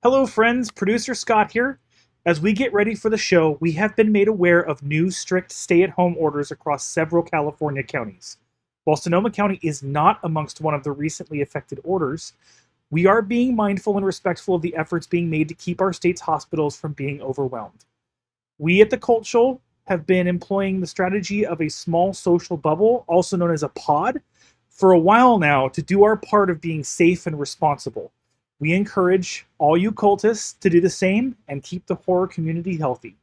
Hello, friends. Producer Scott here. As we get ready for the show, we have been made aware of new strict stay at home orders across several California counties. While Sonoma County is not amongst one of the recently affected orders, we are being mindful and respectful of the efforts being made to keep our state's hospitals from being overwhelmed. We at the Cult Show have been employing the strategy of a small social bubble, also known as a pod, for a while now to do our part of being safe and responsible. We encourage all you cultists to do the same and keep the horror community healthy.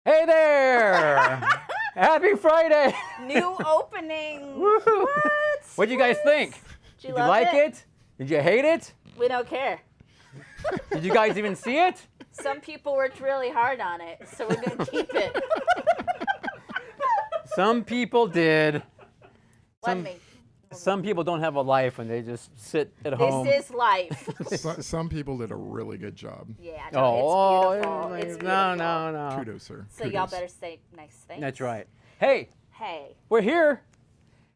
Hey there! Happy Friday! New opening. Woo-hoo. What? What'd you guys think? Did you Did you love like it? Did you hate it? We don't care. Did you guys even see it? Some people worked really hard on it, so we're gonna keep it. Some people did. One me. Some people don't have a life and they just sit at home. This is life. Some people did a really good job. Yeah, Oh, it's beautiful. It's beautiful. no. Kudos, sir. So Kudos. y'all better say nice things. That's right. Hey, Hey. we're here.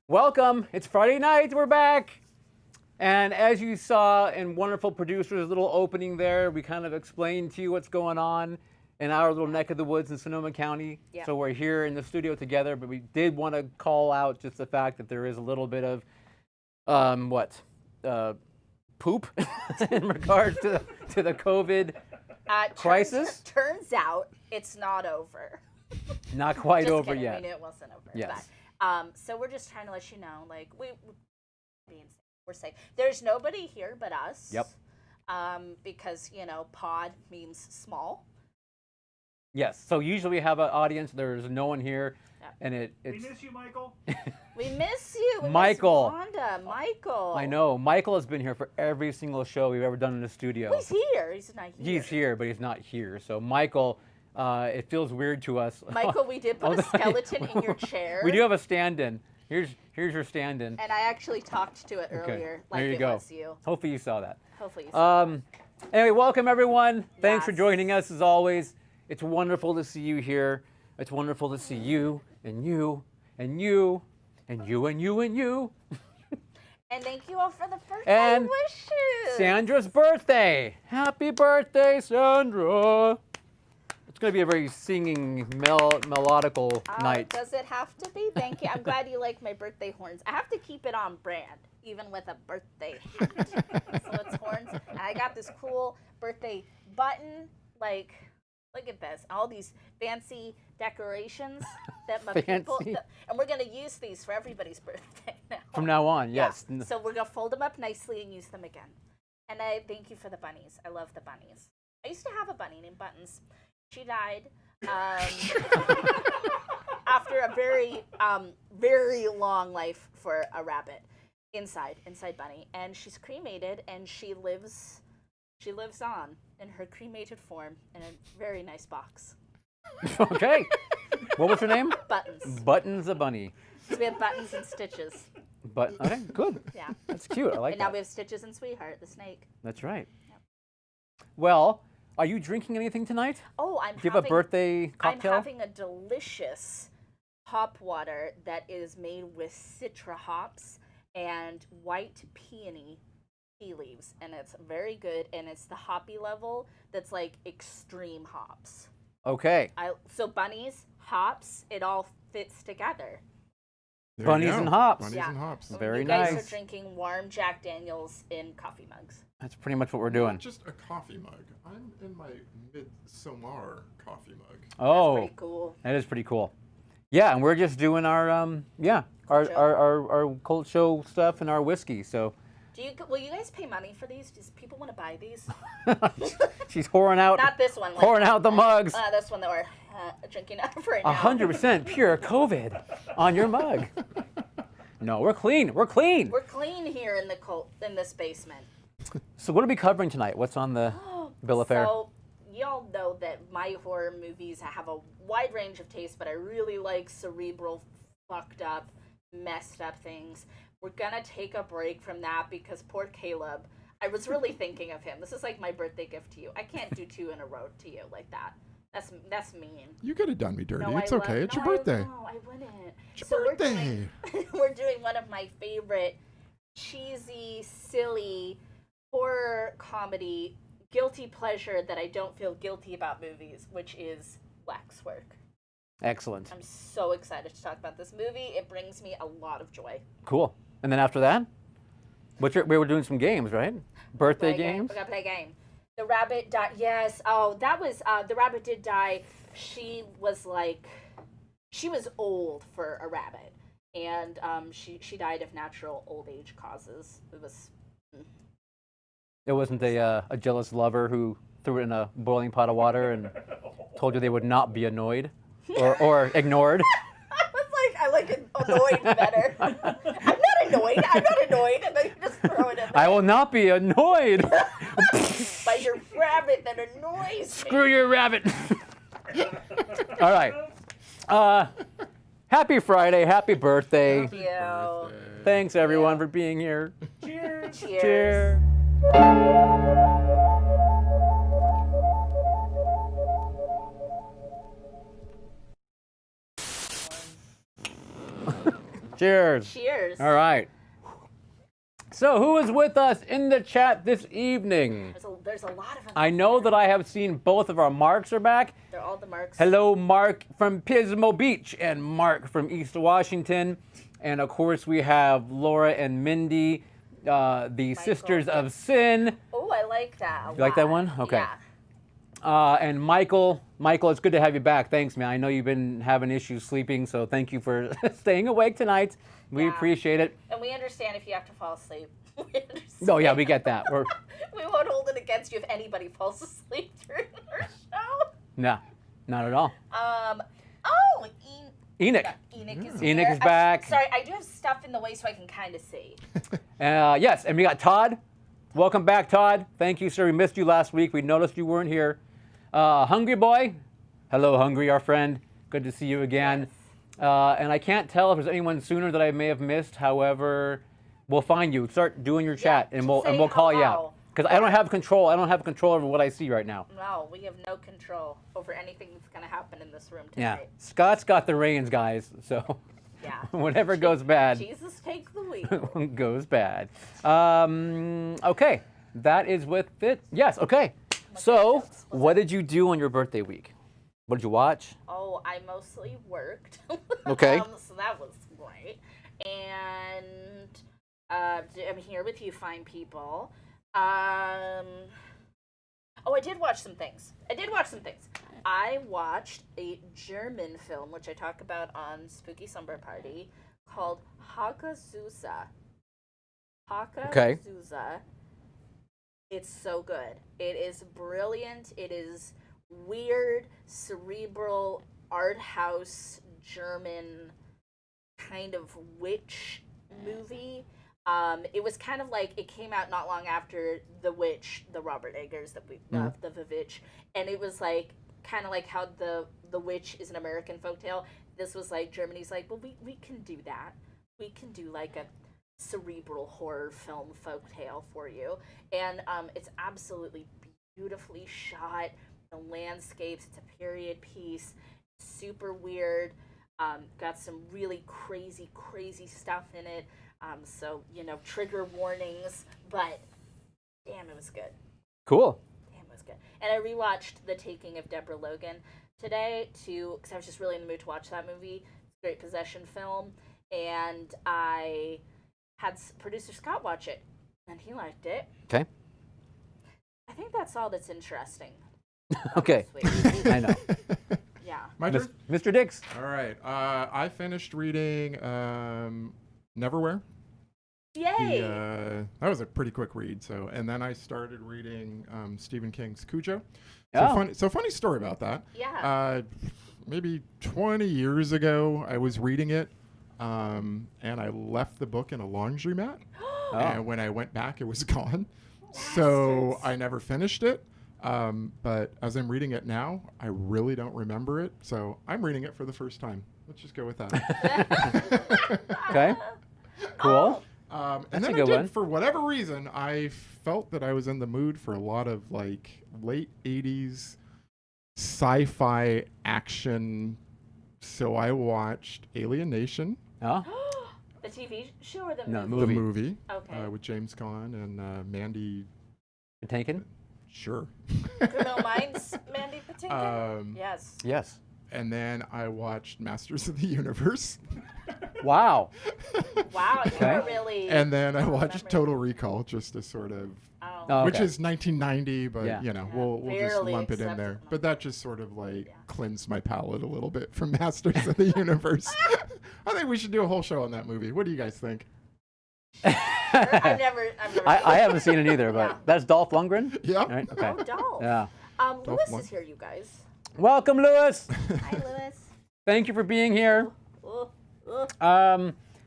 Welcome. It's Friday night. We're back. And as you saw in wonderful producer's little opening there, we kind of explained to you what's going on in our little neck of the woods in Sonoma County. Yeah. So we're here in the studio together, but we did want to call out just the fact that there is a little bit of, poop in regards to the COVID crisis. Turns out it's not over. Not quite Just over kidding. yet. We knew it wasn't over. Yes. But, so we're just trying to let you know, like, we're safe. There's nobody here but us. Yep. Because, pod means small. Yes. So usually we have an audience. There's no one here, Yep. and We it's. miss you, Michael. We miss you. We Michael. Miss Wanda. Michael. I know. Michael has been here for every single show we've ever done in the studio. He's here. He's not here. He's here, but he's not here. So Michael, it feels weird to us. Michael, we did put a Although- skeleton in your chair. We do have a stand-in. Here's your stand-in. And I actually talked to it earlier, like there you it go. was you. Hopefully you saw that. Hopefully you saw Anyway, welcome everyone. Thanks for Yes. joining us as always. It's wonderful to see you here. It's wonderful to see you and you and you and you and you and you. And thank you all for the birthday And wishes. Sandra's birthday. Happy birthday, Sandra. It's going to be a very singing, melodical night. Does it have to be? Thank you. I'm glad you like my birthday horns. I have to keep it on brand, even with a birthday hat. So it's horns. And I got this cool birthday button. Like, look at this. All these fancy decorations that my people... Fancy. And we're going to use these for everybody's birthday now. From now on, Yeah. yes. So we're going to fold them up nicely and use them again. And I thank you for the bunnies. I love the bunnies. I used to have a bunny named Buttons. She died after a very, very long life for a rabbit inside bunny. And she's cremated, and she lives on in her cremated form in a very nice box. Okay. What was her name? Buttons. Buttons the bunny. So we have Buttons and Stitches. But okay, good. Yeah. That's cute. I like And now that. we have Stitches and Sweetheart, the snake. That's right. Well, Are you drinking anything tonight? Oh, Do you have a birthday cocktail? I'm having a delicious hop water that is made with citra hops and white peony tea leaves, and it's very good. And it's the hoppy level that's like extreme hops. Okay. So bunnies, hops, it all fits together. There Bunnies you go. and hops. Bunnies Yeah. and hops. Very you guys nice. are drinking warm Jack Daniels in coffee mugs. That's pretty much what we're doing. Not just a coffee mug. I'm in my mid-sommar coffee mug. Oh, Pretty cool. that is pretty cool. Yeah, and we're just doing our our cold show stuff and our whiskey. So Will you guys pay money for these? Does people want to buy these? she's whoring out Not this one. pouring out the mugs. This one that we're drinking out of right now. 100% pure COVID on your mug. No, we're clean. We're clean. We're clean here in this basement. So what are we covering tonight? What's on the bill of fare? So y'all know that my horror movies have a wide range of tastes, but I really like cerebral, fucked up, messed up things. We're gonna take a break from that because poor Caleb. I was really thinking of him. This is like my birthday gift to you. I can't do 2 in a row to you like that. That's mean. You could have done me dirty. No, It's I okay. love- It's your no, birthday. No, I wouldn't. It's So your birthday. we're doing one of my favorite cheesy, silly horror comedy guilty pleasure that I don't feel guilty about movies, which is Waxwork. Excellent. I'm so excited to talk about this movie. It brings me a lot of joy. Cool. And then after that, we were doing some games, right? Birthday Play a game. games. We're gonna play a game. The rabbit died. Yes. Oh, that was the rabbit did die. She was old for a rabbit, and she died of natural old age causes. It was. It wasn't a jealous lover who threw it in a boiling pot of water and told you they would not be annoyed or ignored. I like it annoyed better. I'm not annoyed. And then you just throw it in there. I will not be annoyed. By your rabbit that annoys me. Screw your rabbit. All right. Happy Friday. Happy birthday. Thank you. Thanks, everyone, for being here. Cheers. Cheers. Cheers. Cheers. All right. So, who is with us in the chat this evening? There's a lot of them. I know that I have seen both of our Marks are back. They're all the Marks. Hello, Mark from Pismo Beach and Mark from East Washington. And of course, we have Laura and Mindy, the Sisters of Sin. Oh, I like that. You like that one? Okay. Yeah. And Michael, it's good to have you back. Thanks, man. I know you've been having issues sleeping, so thank you for staying awake tonight. We appreciate it. And we understand if you have to fall asleep. We understand. Oh, yeah, we get that. We won't hold it against you if anybody falls asleep during our show. Nah, not at all. Enoch. Enoch is Enoch here. is back. Sorry, I do have stuff in the way so I can kind of see. Yes, and we got Todd. Welcome back, Todd. Thank you, sir. We missed you last week. We noticed you weren't here. Hungry Boy. Hello, Hungry, our friend. Good to see you again. And I can't tell if there's anyone sooner that I may have missed. However, we'll find you. Start doing your chat, and we'll call you out. Because I don't have control. I don't have control over what I see right now. No, we have no control over anything that's going to happen in this room Yeah, tonight. Scott's got the reins, guys. So Yeah. whatever goes bad Jesus take the wheel. goes bad. Okay, that is with it. Yes. Okay. So, what did you do on your birthday week? What did you watch? Oh, I mostly worked. Okay. So that was great. And I'm here with you fine people. I did watch some things. I watched a German film, which I talk about on Spooky Slumber Party, called Hakazusa. Okay. Hakazusa. It's so good. It is brilliant. It is weird, cerebral, art house, German kind of witch movie. It was kind of like, it came out not long after The Witch, the Robert Eggers that we love, the Vivitch, and it was like, kind of like how the Witch is an American folktale. This was like, Germany's like, well, we can do that. We can do like a cerebral horror film folktale for you. And it's absolutely beautifully shot. The landscapes. It's a period piece. Super weird. Got some really crazy stuff in it. So trigger warnings, but damn, it was good. Cool. Damn, it was good. And I rewatched The Taking of Deborah Logan today because I was just really in the mood to watch that movie. It's a great possession film, and I had producer Scott watch it, and he liked it. Okay. I think that's all that's interesting. Okay. I know. Yeah. My turn? Mr. Dix. All right. I finished reading Neverwhere. Yay! That was a pretty quick read. And then I started reading Stephen King's Cujo. Oh. Funny story about that. Yeah. Maybe 20 years ago, I was reading it, and I left the book in a laundromat. And when I went back, it was gone. So I never finished it. But as I'm reading it now, I really don't remember it. So I'm reading it for the first time. Let's just go with that. Okay. Cool. And then a good one. for whatever reason, I felt that I was in the mood for a lot of like late 80s sci-fi action. So I watched Alien Nation. Oh. The TV show or the No, movie? The movie. Okay. With James Caan and Mandy. Taken? Sure. Criminal Minds, Mandy Patinkin? Yes. Yes. And then I watched Masters of the Universe. Wow. Wow, you Okay. were really... And then I watched remembering. Total Recall just to sort of, Oh, which okay. is 1990, but Yeah. we'll just Barely lump it in acceptable. there. But that just sort of like cleansed my palate a little bit from Masters of the Universe. I think we should do a whole show on that movie. What do you guys think? I've never I haven't seen it either, but Yeah. that's Dolph Lundgren? Yeah. Right? Okay. Oh, Dolph. Yeah. Lewis Lund- is here, you guys. Welcome, Lewis. Hi, Lewis. Thank you for being here.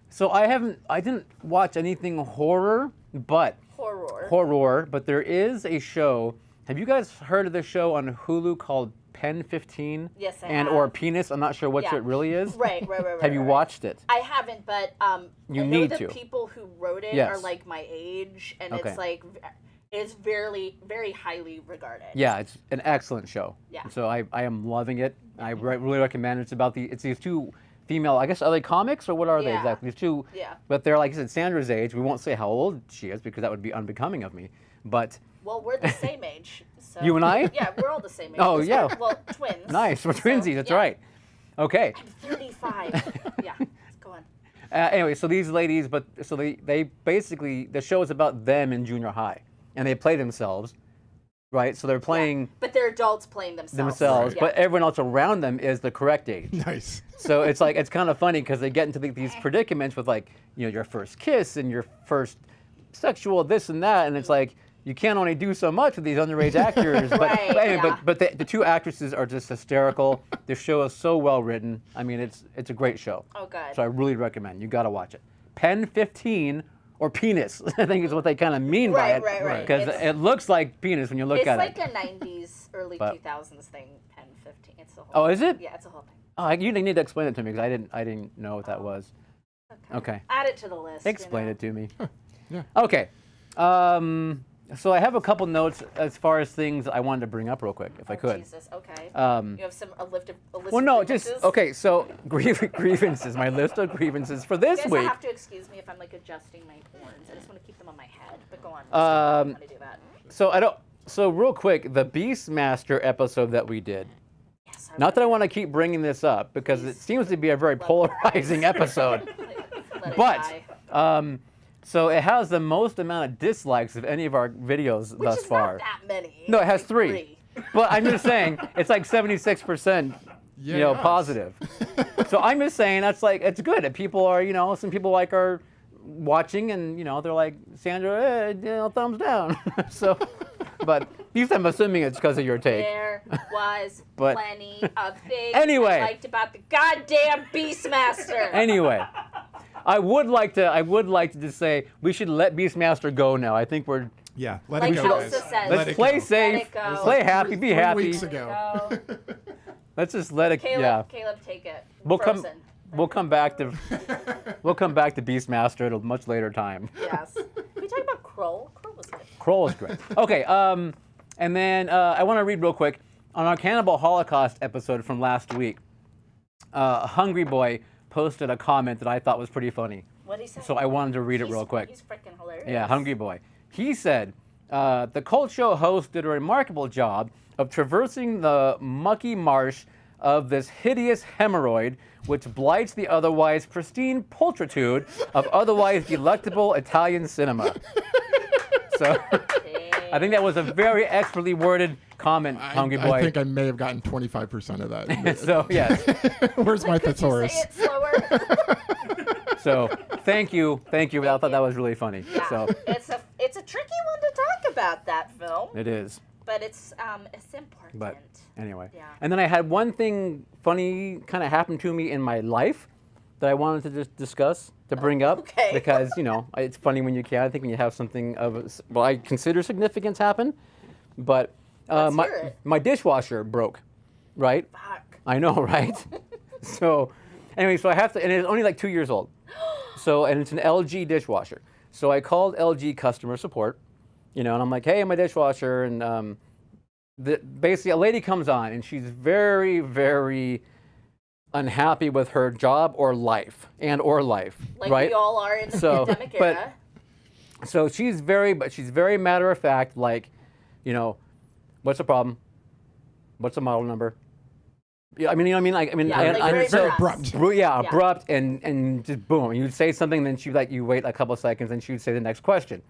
So I didn't watch anything horror, but but there is a show. Have you guys heard of the show on Hulu called Pen 15? Yes, I and have. or Penis? I'm not sure what Yeah. it really is. Right. Have you watched it? I haven't, but You I know need the to. people who wrote it Yes. are like my age, and Okay. it's like it's very highly regarded. Yeah, it's an excellent show. Yeah. So I am loving it. I really recommend it. It's about it's these two female, I guess, are they comics or what are they Yeah. exactly? These two, Yeah. but they're like I said, Sandra's age. We won't say how old she is because that would be unbecoming of me. But Well, we're the same age. So. You and I? Yeah, we're all the same age. Oh, 'cause yeah. we're, well, twins. nice, we're So, twinsies. That's yeah. right. Okay. I'm 35. Yeah, go on. Anyway, so these ladies, they basically the show is about them in junior high, and they play themselves, right? So they're playing But they're adults playing themselves. Yeah. but everyone else around them is the correct age. Nice. So it's like it's kind of funny because they get into these predicaments with like your first kiss and your first sexual this and that, and it's like you can't only do so much with these underage actors. Right, anyway, yeah. but the two actresses are just hysterical. The show is so well written. I mean, it's a great show. Oh, good. So I really recommend. You got to watch it. Pen 15 or penis, I think is what they kind of mean by it. Right. Because It's- it looks like penis when you look It's at like it. a 90s, early But- 2000s thing, Pen 15. It's the whole Oh, is it? Yeah, it's a whole thing. Oh, you need to explain it to me because I didn't know what that was. Okay. Add it to the list. Explain it to me. Yeah. Okay. So I have a couple notes as far as things I wanted to bring up real quick, if I could. Jesus, okay. Um, You have a list Well, of no, grievances? just okay. So grievances, my list of grievances for You this guys week. have to excuse me if I'm like adjusting my horns. I just want to keep them on my head. But go on. I'm going to do that. So So real quick, the Beastmaster episode that we did. Yes, Not that I want to keep bringing this up because it seems to be a very polarizing episode, Let it but die. so it has the most amount of dislikes of any of our videos Which thus is far. not that many. No, it has Like three. But I'm just saying, it's like 76%, Yes. positive. So I'm just saying that's like it's good. If people are, some people like are watching and they're like Sandra, thumbs down. So, but at least I'm assuming it's because of your take. There was But- plenty of things Anyway. I liked about the goddamn Beastmaster. Anyway, I would like to just say we should let Beastmaster go now. I think we're Yeah. Let Like it go, Elsa guys. says. Let let's it play go. safe, Let it go. play happy, be 3 happy. weeks ago. Go. Let's just let it. Caleb, Yeah, take it. we'll come. Frozen. We'll come back to Beastmaster at a much later time. Yes. Can we talk about Kroll? Kroll was good. Kroll is great. Okay, And then I want to read real quick on our Cannibal Holocaust episode from last week. Hungry Boy posted a comment that I thought was pretty funny. What did he say? So I wanted to read it real quick. He's freaking hilarious. Yeah, Hungry Boy. He said, the Cult Show host did a remarkable job of traversing the mucky marsh of this hideous hemorrhoid which blights the otherwise pristine pulchritude of otherwise delectable Italian cinema. So I think that was a very expertly worded comment, Hungry Boy. I think I may have gotten 25% of that. So, yes. Where's my Could you thesaurus? say it slower? So, thank you. I thought that was really funny. Yeah. So, It's a tricky one to talk about, that film. it is. But it's important. But anyway. Yeah. And then I had one thing funny kind of happen to me in my life that I wanted to just discuss, to bring up. Okay. Because, it's funny when you can. I think when you have something I consider significance happen. But Let's hear it. my dishwasher broke, right? Fuck. I know, right? So, anyway, so I have to, and it's only like 2 years old. So, and it's an LG dishwasher. So I called LG customer support, and I'm like, hey, my dishwasher, and basically a lady comes on, and she's very, very unhappy with her job or life, Like right? we all are in the So, pandemic but- era. So she's very matter of fact, like, what's the problem? What's the model number? Yeah, I mean, like very so abrupt. abrupt, and just boom. You'd say something, then you wait a couple of seconds, and she would say the next question.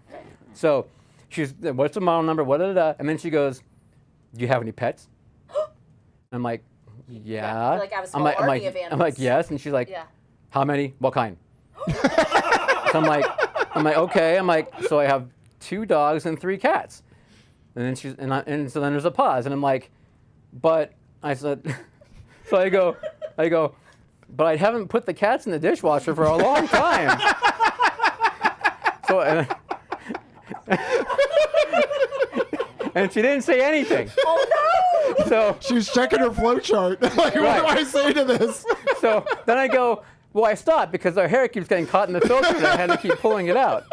So she's, what's the model number? And then she goes, do you have any pets? I'm like, yeah. Like I have a small army of I'm animals. like, yes. And she's like, Yeah. how many? What kind? So I'm like, okay. I'm like, so I have 2 dogs and 3 cats. And then and so then there's a pause, and I'm like, but I said, so I go, but I haven't put the cats in the dishwasher for a long time. So and she didn't say anything. Oh no! So She was checking her flow chart. Like, what do I say to this? So then I go, well, I stopped because our hair keeps getting caught in the filter, and I had to keep pulling it out.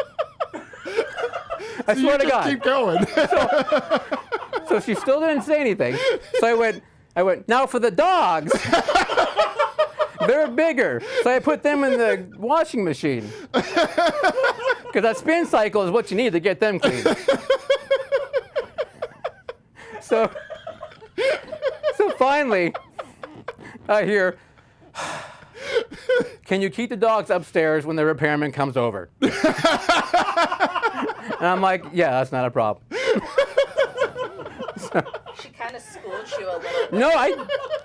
I So swear you to just God. keep going. So she still didn't say anything. So I went, now for the dogs. They're bigger. So I put them in the washing machine. Because that spin cycle is what you need to get them clean. So finally, I hear, can you keep the dogs upstairs when the repairman comes over? And I'm like, yeah, that's not a problem. She kind of schooled you a little. No,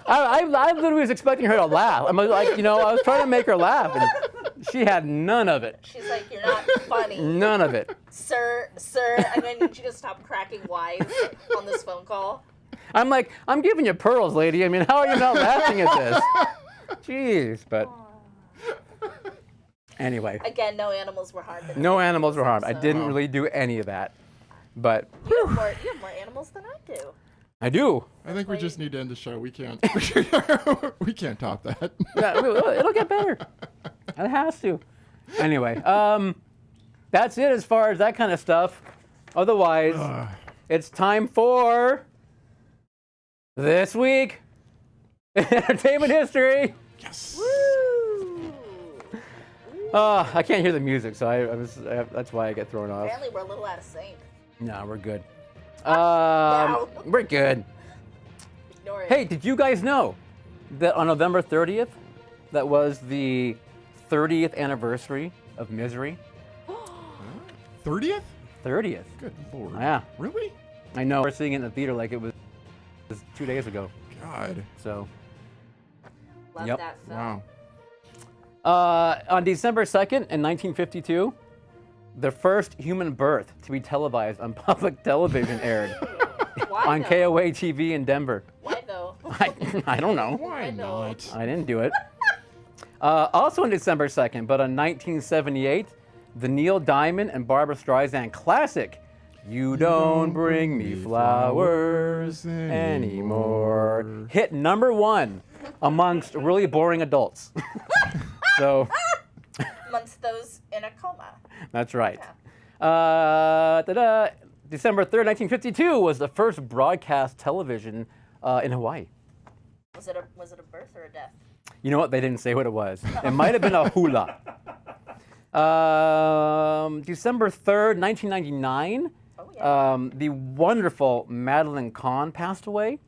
I literally was expecting her to laugh. I'm like, I was trying to make her laugh, and she had none of it. She's like, you're not funny. None of it. Sir, and then you just stop cracking wise on this phone call. I'm like, I'm giving you pearls, lady. I mean, how are you not laughing at this? Jeez, but anyway. Again, no animals were harmed. No animals were harmed. I So- didn't really do any of that, but You have more animals than I do. I do. I think we just need to end the show. We can't. We can't top that. Yeah, it'll get better. It has to. Anyway, that's it as far as that kind of stuff. Otherwise, it's time for this week in entertainment history. Yes. Woo! I can't hear the music, so that's why I get thrown off. Apparently, we're a little out of sync. No, we're good. Wow. We're good. Ignore it. Hey, did you guys know that on November 30th, that was the 30th anniversary of Misery? 30th? 30th. Good lord. Yeah, Really? I know. We're seeing it in the theater like it was 2 days ago. God. So, Love Yep. that film. Wow. on December 2nd in 1952, the first human birth to be televised on public television aired Why on though? KOA TV in Denver. Why though? I don't know. Why I know. not? I didn't do it. Also on December 2nd, but on 1978, the Neil Diamond and Barbra Streisand classic, You Don't Bring Me Flowers Anymore, hit #1 amongst really boring adults. So, Amongst those in a coma. that's right. Yeah. December 3rd, 1952 was the first broadcast television in Hawaii. Was it a birth or a death? You know what? They didn't say what it was. It might have been a hula. December 3rd, 1999, the wonderful Madeline Kahn passed away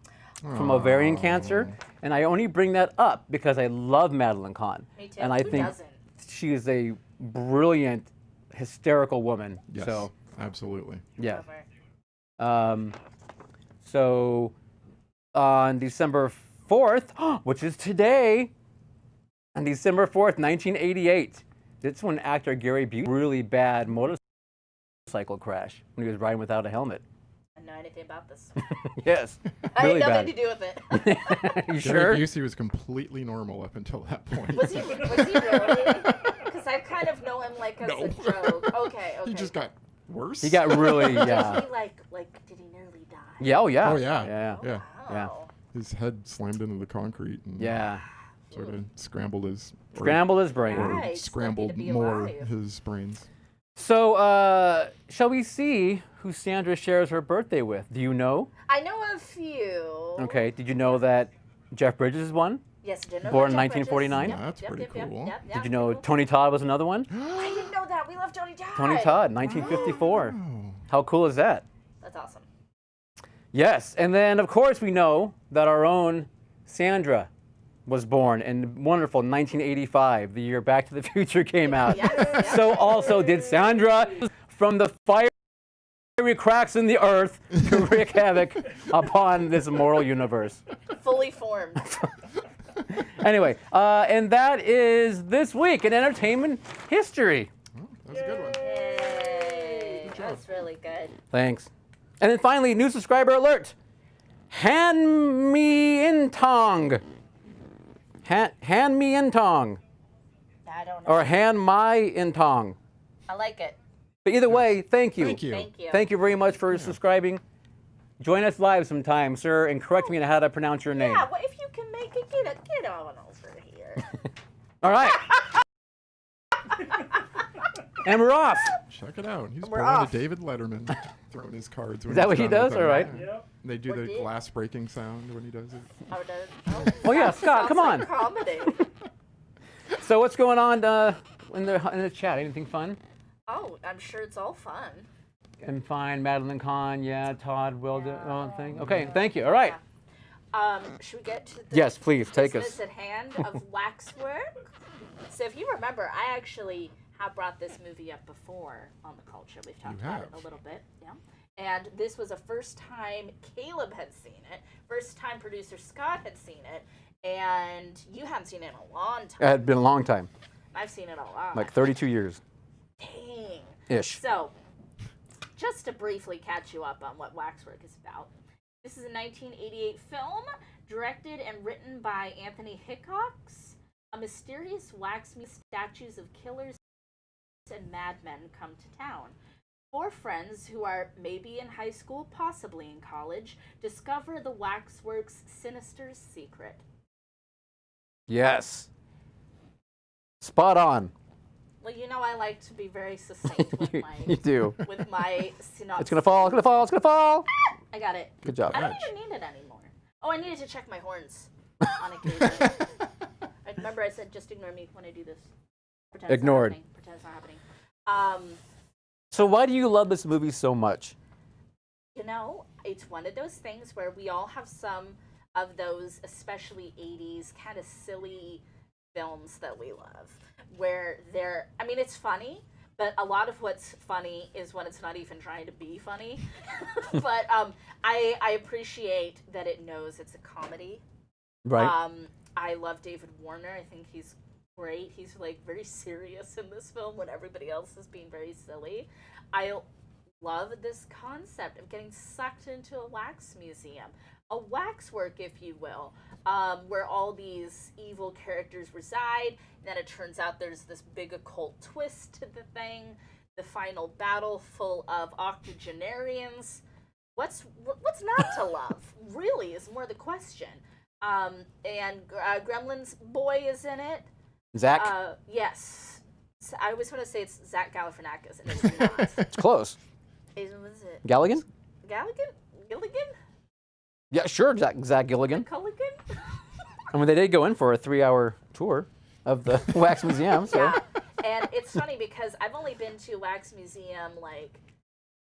from ovarian cancer. And I only bring that up because I love Madeline Kahn. Me too. And I Who think doesn't? she is a brilliant, hysterical woman. Yes, So, absolutely. yeah. Love her. So on December 4th, which is today, on December 4th, 1988, that's when actor Gary Busey really bad motorcycle crash when he was riding without a helmet. I don't know anything about this. Yes, I really had nothing bad. to do with it. You Gary sure? Busey was completely normal up until that point. Was he really? Because I kind of know him like as No. a joke. Okay. He just got worse. He got really, Did yeah. he like did he nearly die? Yeah, oh yeah. Oh, yeah. Yeah. Yeah. Yeah. Wow. His head slammed into the concrete and Yeah. sort of scrambled his Scrambled his brain. or Right, he's scrambled lucky to be more alive. his brains. So, shall we see who Sandra shares her birthday with? Do you know? I know a few. Okay. Did you know that Jeff Bridges is one? Yes, I did know Born in about Jeff 1949? Bridges. That's pretty cool. Did you know Tony Todd was another one? I didn't know that. We love Tony Todd. Tony Todd, 1954. Oh. How cool is that? That's awesome. Yes, and then of course we know that our own Sandra was born in wonderful 1985, the year Back to the Future came out. Yes. So also did Sandra, from the fiery cracks in the earth to wreak havoc upon this mortal universe. Fully formed. Anyway, and that is this week in entertainment history. Oh, that's a good one. Yay. job. That's really good. Thanks. And then finally, new subscriber alert. Han me in tong. Han me in tong. I don't know. Or han my in tong. I like it. But either way, thank you. Thank you. Thank you. Thank you very much for subscribing. Join us live sometime, sir, and correct me on how to pronounce your name. Yeah, well, if you can make it, get on over here. All right. And we're off. Check it out. He's We're pulling off. a David Letterman, throwing his cards. When Is that he's what he done with does? them. All right. Yeah. Yep. They do Or the did. glass breaking sound when he does it. Oh, does, Oh yeah, Scott, come sounds on. like comedy. So what's going on in the chat? Anything fun? Oh, I'm sure it's all fun. And fine, Madeline Kahn, yeah, Todd, thing. Okay, thank you. All right. Should we get to the Yes, please, take business us. at hand of Waxwork? So if you remember, I actually have brought this movie up before on the culture. We've talked You about it have. a little bit, yeah. And this was a first time Caleb had seen it, first time producer Scott had seen it, and you hadn't seen it in a long It time. had been a long time, I've seen it a lot. like 32 years Dang. ish. So, just to briefly catch you up on what Waxwork is about, this is a 1988 film directed and written by Anthony Hickox. A mysterious wax statues of killers and madmen come to town. Four friends who are maybe in high school, possibly in college, discover the Waxwork's sinister secret. Yes. Spot on. Well, you know I like to be very succinct with You do. my synopsis. It's gonna fall. It's gonna fall. It's gonna fall. I got it. Good job. I don't even need it anymore. Oh, I needed to check my horns on occasion. I remember I said just ignore me when I do this. Pretend Ignored. It's not happening. Pretend it's not happening. So why do you love this movie so much? You know, it's one of those things where we all have some of those, especially 80s, kind of silly films that we love. Where they're, I mean, it's funny, but a lot of what's funny is when it's not even trying to be funny. But I appreciate that it knows it's a comedy. Right. I love David Warner. I think he's great. He's like very serious in this film when everybody else is being very silly. I love this concept of getting sucked into a wax museum, a waxwork, if you will, where all these evil characters reside. And then it turns out there's this big occult twist to the thing. The final battle full of octogenarians. What's not to love? Really, is more the question. And Gremlin's boy is in it. Zach. Yes. So I always want to say it's Zach Galifianakis, and it's not. It's close. Was it Galligan? Gilligan? Yeah, sure, Zach Gilligan. Culligan? I mean, they did go in for a 3-hour tour of the Wax Museum, so. Yeah. And it's funny because I've only been to a wax museum like,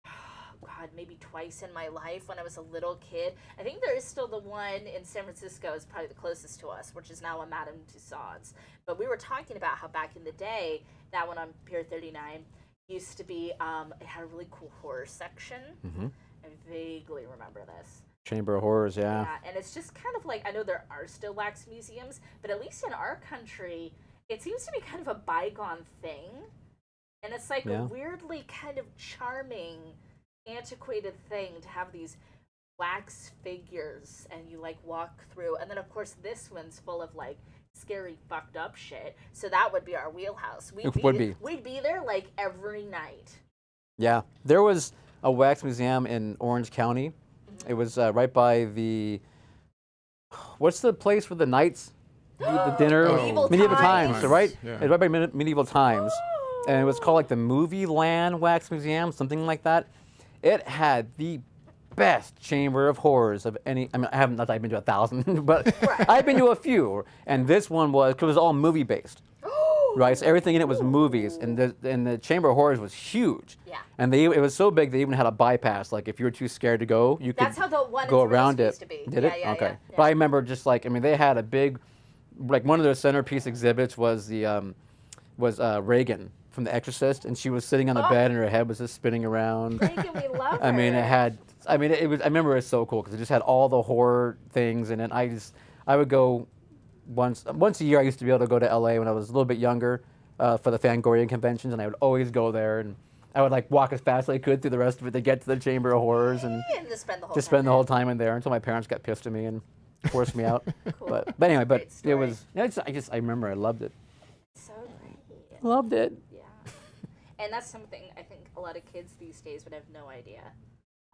God, maybe twice in my life when I was a little kid. I think there is still the one in San Francisco is probably the closest to us, which is now a Madame Tussauds. But we were talking about how back in the day, that one on Pier 39 used to be, it had a really cool horror section. Mm-hmm. I vaguely remember this. Chamber of Horrors, yeah. Yeah, and it's just kind of like, I know there are still wax museums, but at least in our country, it seems to be kind of a bygone thing. And it's like a weirdly kind of charming, antiquated thing to have these wax figures and you like walk through. And then, of course, this one's full of like scary, fucked up shit. So that would be our wheelhouse. We'd be there like every night. Yeah. There was a wax museum in Orange County. It was right by the, what's the place where the knights do the dinner? Medieval Times, right? Yeah. It was right by Medieval Times. And it was called like the Movie Land Wax Museum, something like that. It had the best chamber of horrors of any, I mean, I haven't, not that I've been to 1,000, but I've been to a few. And this one was, because it was all movie based. Right, so everything in it was movies, and the Chamber of Horrors was huge. Yeah. And it was so big they even had a bypass. Like if you were too scared to go, you could That's how the one go in around it. used to be. Did Yeah, it? yeah, Okay. yeah. But I remember just like, I mean, they had a big, like one of their centerpiece exhibits was the Reagan from The Exorcist, and she was sitting on the bed and her head was just spinning around. Reagan, we love her. I mean, it was. I remember it was so cool because it just had all the horror things, and then I would go once a year. I used to be able to go to LA when I was a little bit younger. For the Fangorian conventions, and I would always go there, and I would like walk as fast as I could through the rest of it to get to the Chamber of Horrors, and just spend the whole time in there until my parents got pissed at me and forced me out. Cool. But anyway, Great it was. I remember I loved it. So great. Loved it. Yeah. And that's something I think a lot of kids these days would have no idea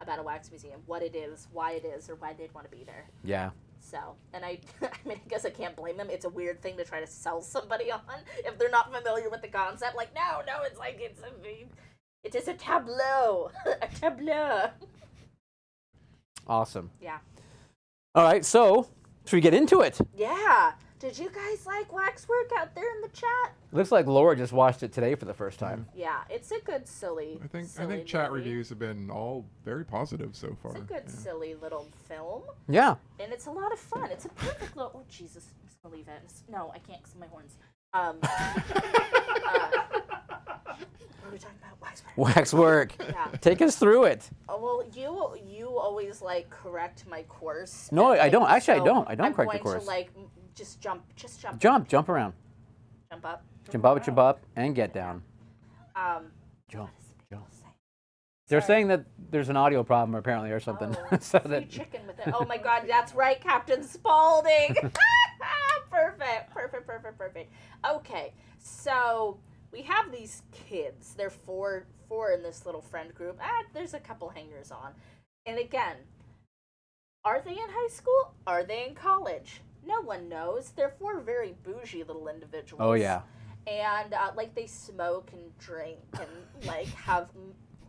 about a wax museum, what it is, why it is, or why they'd want to be there. Yeah. So, and I mean, I guess I can't blame them. It's a weird thing to try to sell somebody on if they're not familiar with the concept. Like, no, it's like, it is a tableau. A tableau. Awesome. Yeah. All right, so should we get into it? Yeah. Did you guys like Waxwork out there in the chat? It looks like Laura just watched it today for the first time. Yeah, it's a good silly. I think silly chat movie. reviews have been all very positive so far. It's a good silly little film, Yeah. and it's a lot of fun. It's a perfect little. Oh Jesus, I'm just gonna leave it. No, I can't because of my horns. What are we talking about? Waxwork. Waxwork. Yeah. Take us through it. Oh, well, you always like correct my course. No, and, I like, don't. Actually, so I don't. I don't I'm correct your going course. To, like just jump Jump around. jump up. Jump up, and get down. Jump. They're saying that there's an audio problem apparently or something. Oh, so free that chicken with it. Oh my God, that's right, Captain Spaulding. Perfect. Okay, so we have these kids. They're four in this little friend group. There's a couple hangers on. And again, are they in high school? Are they in college? No one knows. They're four very bougie little individuals. Oh yeah. And like they smoke and drink and like have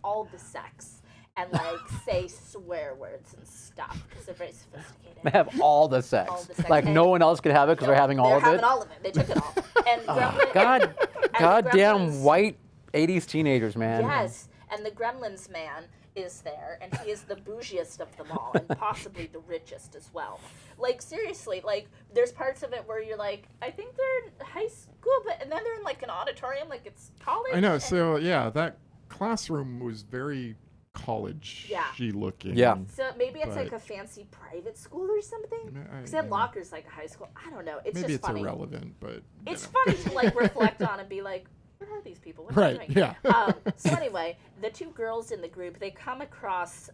all the sex and like say swear words and stuff because they're very sophisticated. They have all the sex. All the sex. Like And no one else could have it because they're having all of it. They're having all of it. They took it all. And Goddamn Gremlins- white 80s teenagers, man. Yes, and the Gremlins man is there, and he is the bougiest of them all, and possibly the richest as well. Like seriously, like there's parts of it where you're like, I think they're in high school, and then they're in like an auditorium, like it's college. I know. and- So yeah, that classroom was very college-y looking. Yeah. So maybe it's like But- a fancy private school or something. I- Because they have lockers like a high school. I don't know. It's Maybe just it's funny. irrelevant, but It's funny to like reflect on and be like, what are these people? What are they Right, doing? yeah. So anyway, the two girls in the group, they come across,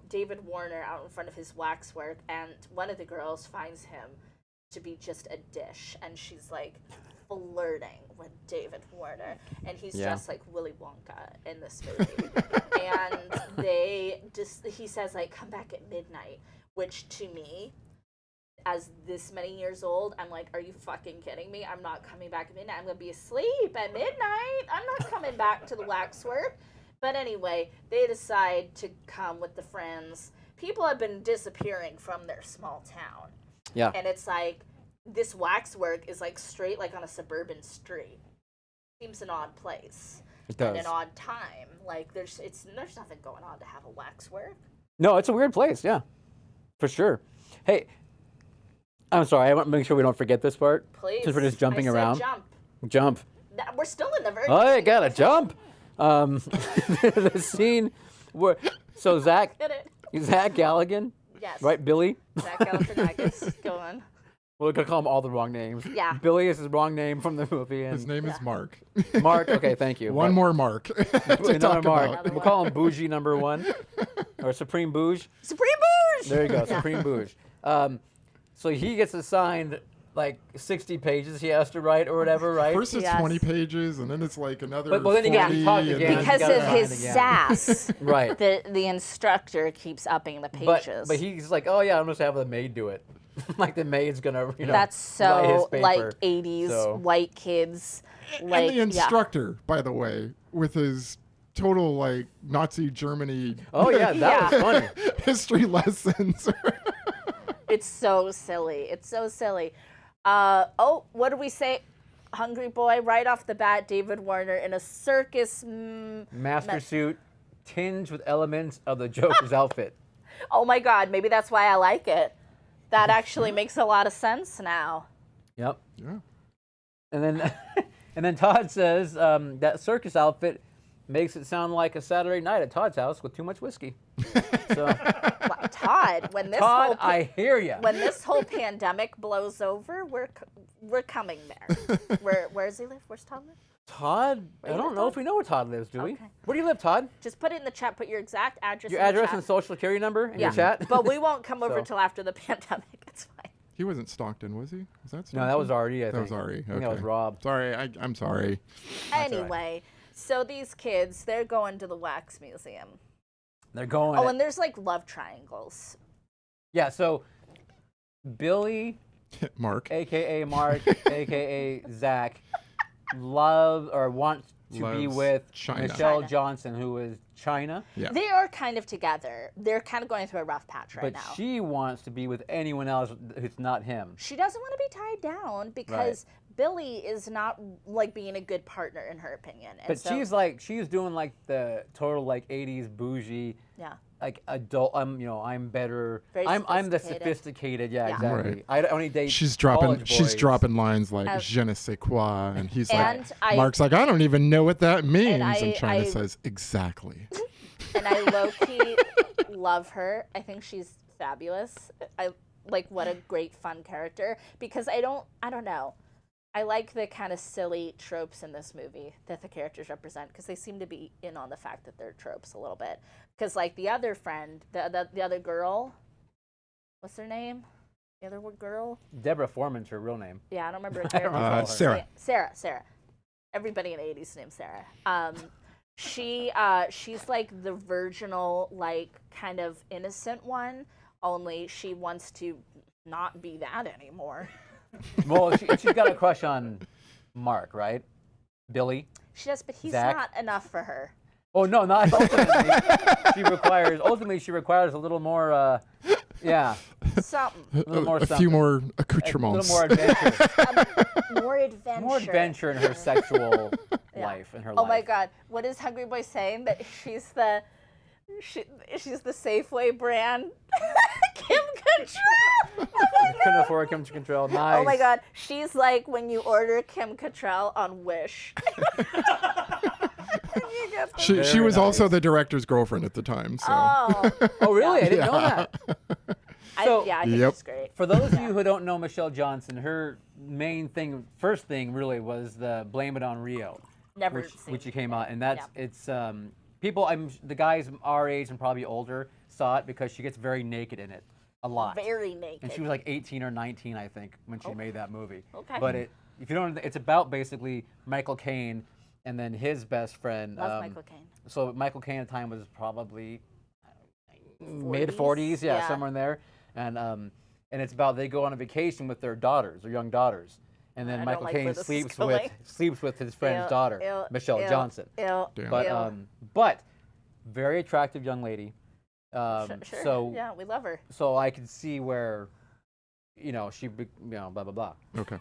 David Warner out in front of his waxwork, and one of the girls finds him to be just a dish, and she's like flirting with David Warner, and he's just like Willy Wonka in this movie. And he says like, come back at midnight, which to me, as this many years old, I'm like, are you fucking kidding me? I'm not coming back at midnight. I'm going to be asleep at midnight. I'm not coming back to the waxwork. But anyway, they decide to come with the friends. People have been disappearing from their small town. Yeah. And it's like, this waxwork is like straight like on a suburban street. Seems an odd place. It does. And an odd time. Like there's nothing going on to have a waxwork. No, it's a weird place, yeah. For sure. Hey, I'm sorry, I want to make sure we don't forget this part. Please. Since we're just jumping I said around. Jump. Jump. We're still in the very Oh, I beginning. gotta jump. The scene where so Zach Get it? Galligan, Yes. right? Billy. Zach Galifianakis. Go on. We're gonna call him all the wrong names. Yeah. Billy is his wrong name from the movie, and His name is Mark. Mark. Okay, thank you. One more Mark to Another talk Mark. about. We'll call him Bougie number 1, or Supreme Bouge. Supreme Bouge! There you go, Supreme Bouge. So he gets assigned like 60 pages he has to write or whatever, right? First it's Yes. 20 pages, and then it's like another But then you 40, get to talk again. and Because You gotta of find his it again. sass, Right. the instructor keeps upping the pages. But he's like, oh yeah, I'm just have the maid do it. Like the maid's gonna, That's write his so paper. like 80s So- white kids. Like, and the instructor, by the way, with his total like Nazi Germany Oh yeah, that was funny. history lessons. It's so silly. It's so silly. What do we say? Hungry Boy, right off the bat, David Warner in a circus. Master suit tinged with elements of the Joker's outfit. Oh my God, maybe that's why I like it. That actually makes a lot of sense now. Yep. Yeah. And then Todd says that circus outfit makes it sound like a Saturday night at Todd's house with too much whiskey. So Wow, Todd, when this Todd, I hear you. when this whole pandemic blows over, we're coming there. Where does he live? Where's Todd live? Todd, I you don't live, know Todd? if we know where Todd lives, do we? Okay. Where do you live, Todd? Just put it in the chat. Put your exact address. Your in the address chat. and social security number in Yeah, your chat? but we won't come over So- till after the pandemic. It's fine. He wasn't Stockton, was he? Was that Stockton? No, that was Artie, I think. That was Ari. Okay. I think that was Rob. Sorry, I'm sorry. all right. Anyway, so these kids, they're going to the wax museum. They're going. Oh, and there's like love triangles. Yeah, so Billy, Mark a.k.a. Mark, a.k.a. Zach, wants to be Loves with China. Michelle China. Johnson, who is China. Yeah. They are kind of together. They're kind of going through a rough patch right But now. she wants to be with anyone else who's not him. She doesn't want to be tied down because Billy is not like being a good partner in her opinion. And But so, she's doing like the total like 80s bougie, yeah. like adult. I'm better. Very I'm the sophisticated. sophisticated. Yeah, Yeah. exactly. Right. I only date. She's college boys. dropping lines like Uh, je ne sais quoi, and he's And like, I- Mark's like, I don't even know what that means, I- and China I- says exactly. And I low-key love her. I think she's fabulous. I like what a great fun character because I don't know. I like the kind of silly tropes in this movie that the characters represent because they seem to be in on the fact that they're tropes a little bit. Because like the other friend, the other girl, what's her name? The other girl? Deborah Foreman's her real name. Yeah, I don't remember her I don't character. recall her. Sarah. Sarah. Everybody in the 80s named Sarah. She's like the virginal, like kind of innocent one, only she wants to not be that anymore. Well, she's got a crush on Mark, right? Billy. She does, but he's Zach? not enough for her. Oh no, not ultimately. Ultimately she requires a little more. Yeah, Something. a little more a something. few more A accoutrements. little more adventure. More adventure. More adventure in her sexual Yeah. life, in her Oh life. my God! What is Hungry Boy saying? That she's the Safeway brand. Kim Cattrall. Couldn't afford Kim Cattrall. Nice. Oh my God! She's like when you order Kim Cattrall on Wish. And you get the- She Very was also nice. the director's girlfriend at the time. So Oh, Oh really? I didn't know Yeah. that. So- I think Yep. she's great. For those of you who don't know Michelle Johnson, her first thing really was the Blame It on Rio, Never seen which it. came out, and that's Yeah. it's people. The guys our age and probably older saw it because she gets very naked in it a lot. Very naked. And she was like 18 or 19, I think, when she made that movie. Okay. But if you don't, it's about basically Michael Caine and then his best friend. Love Michael Caine. So Michael Caine at the time was probably mid 40s? 40s, yeah, Yeah. somewhere in there. And it's about they go on a vacation with their daughters, their young daughters. And then I don't Michael like where Caine this is sleeps with his friend's Ew, daughter, ew, Michelle ew, Johnson. ew, Damn. But ew. but very attractive young lady. Sure. So Yeah, we love her. so I could see where, blah blah blah. Okay.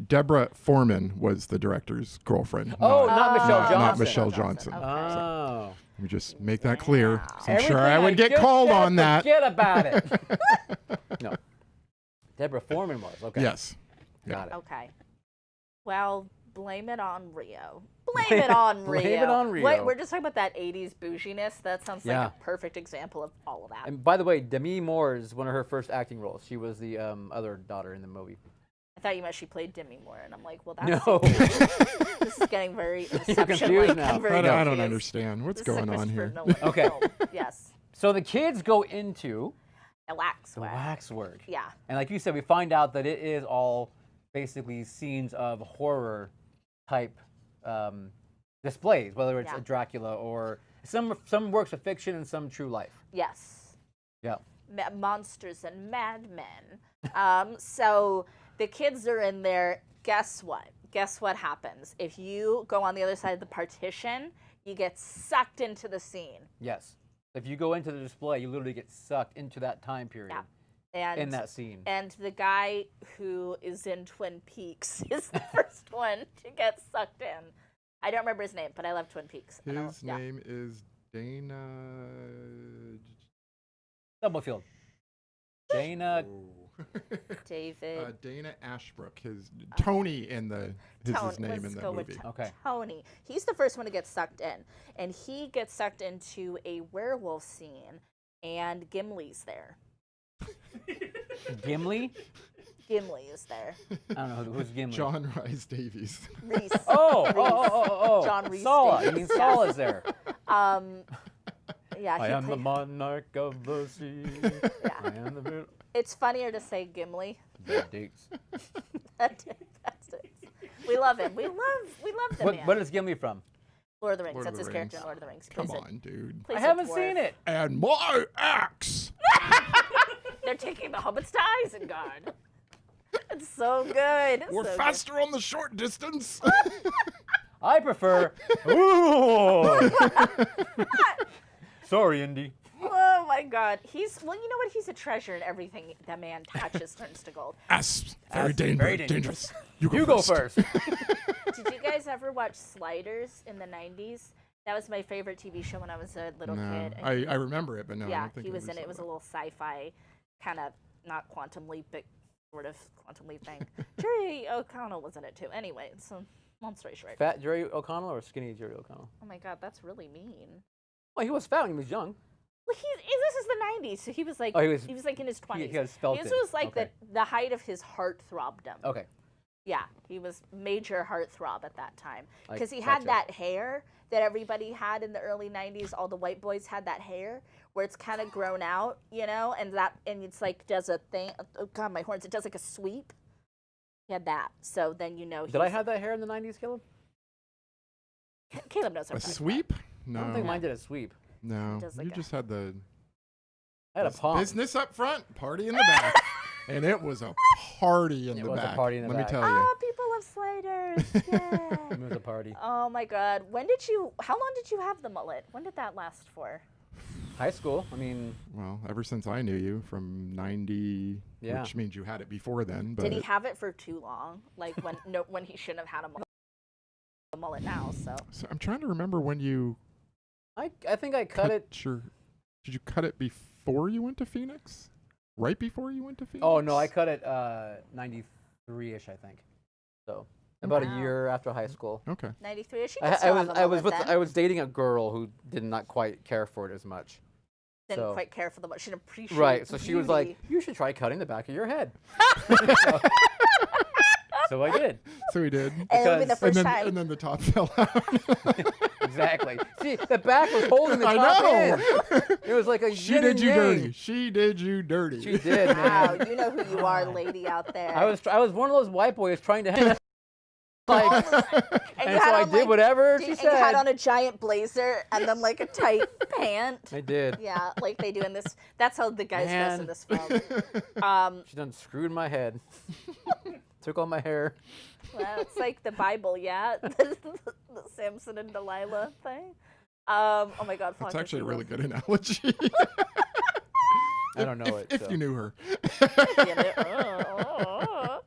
Deborah Foreman was the director's girlfriend. Oh, not Michelle Johnson. Not Michelle Johnson. Okay. Oh. Let me just make that clear. Wow. 'Cause I'm sure I Everything would get just called said, on that. Forget about it. No. Deborah Foreman was. Okay. Yes. Got it. Okay. Well, blame it on Rio. Blame it on Rio. Blame it on Rio. Wait, we're just talking about that 80s bouginess. That sounds like Yeah. a perfect example of all of that. And by the way, Demi Moore is one of her first acting roles. She was the other daughter in the movie. I thought you meant she played Demi Moore, and I'm like, well, that's No. this is getting very confused Inception-like. now. I'm very I don't confused. understand. What's This is a going on Christopher here? Nolan Okay. film. Yes. So the kids go into A the waxwork. waxwork. Yeah. And like you said, we find out that it is all basically scenes of horror type displays, whether it's Yeah. a Dracula or some works of fiction and some true life. Yes. Yeah. Monsters and madmen. So the kids are in there. Guess what? Guess what happens? If you go on the other side of the partition, you get sucked into the scene. Yes. If you go into the display, you literally get sucked into that time period Yeah. And in that scene. And the guy who is in Twin Peaks is the first one to get sucked in. I don't remember his name, but I love Twin Peaks. And His name is Dana. Stubblefield. Dana. David. Dana Ashbrook. Tony in the his name let's in the go with movie. Okay. Tony. He's the first one to get sucked in, and he gets sucked into a werewolf scene, and Gimli's there. Gimli? Gimli is there. I don't know who's Gimli. John Rhys Davies. Reese. Oh. John Rhys Sala. You Davies, mean Sala is there? Yeah. I he am the played- monarch of the sea. I am the It's funnier to say Gimli. Bad dates. That's it. We love him. We love the man. What is Gimli from? Lord of the Rings. Lord of That's the his character in Rings. Lord of the Rings. Come Plays a- on, dude. plays I a haven't dwarf. seen it. And my axe. They're taking the hobbits to Isengard. It's so good. We're so good. faster on the short distance. I prefer. Ooh. Sorry, Indy. Oh my God. You know what? He's a treasure, and everything that man touches turns to gold. Asps. Very Asps, very dangerous. You go first. Did you guys ever watch Sliders in the 90s? That was my favorite TV show when I was a little No, kid. I remember it, but no, I Yeah, don't think he was in it. saw It was a that. little sci-fi, kind of not quantum leap, but sort of quantum leap thing. Jerry O'Connell was in it too. Anyway, so long story short. Fat Jerry O'Connell or skinny Jerry O'Connell? Oh my God, that's really mean. Well, he was fat when he was young. Well, this is the 90s, so he was like Oh, he was like in his 20s. He has felt This it. was like Okay. the height of his heartthrobdom. Okay. Yeah, he was major heartthrob at that time I because he had gotcha. that hair that everybody had in the early 90s. All the white boys had that hair where it's kind of grown out, and it's like does a thing. Oh God, my horns! It does like a sweep. He had that, so then Did I have that hair in the 90s, Caleb? Caleb knows what A I'm talking sweep? No. I don't think mine did a sweep. No. Does You like a- just had the I had a palm. business up front, party in the back. And it was a party in It the was a back. party in the Let back. me tell about. you. Oh, people love sliders. Yeah. It was a party. Oh my God, how long did you have the mullet? When did that last for? High school. I mean, Well, ever since I knew you from 90, Yeah. which means you had it before then. But Did he have it for too long? Like when he shouldn't have had a mullet now? So. So I'm trying to remember when you I think I cut it. Did you cut it before you went to Phoenix? Right before you went to Phoenix? Oh no, I cut it 93-ish, I think. So about Wow. a year after high school. Okay. 93. She I was dating a girl who did not quite care for it as much. didn't so- quite care for the. She didn't appreciate. Right. So she was like, beauty. "You should try cutting the back of your head." So I did. So he did. And it'll be the because- first and time. then the top fell out. Exactly. See, the back was holding the I top know. in. It was like a She yin did and you yang. dirty. She did you dirty. She did, Wow, man. you know who you are, lady out there. I was one of those white boys trying to like, and and you so had I on, did like, whatever she and you had said. on a giant blazer and then like a tight pant. I did. Yeah, like they do in this. That's how the guys dress in Man. this film. She done screwed my head. Took all my hair. Well, it's like the Bible, yeah. The Samson and Delilah thing. Oh my God, That's fuck, actually a if you really will. good analogy. I don't know it. If so. you knew her. You know?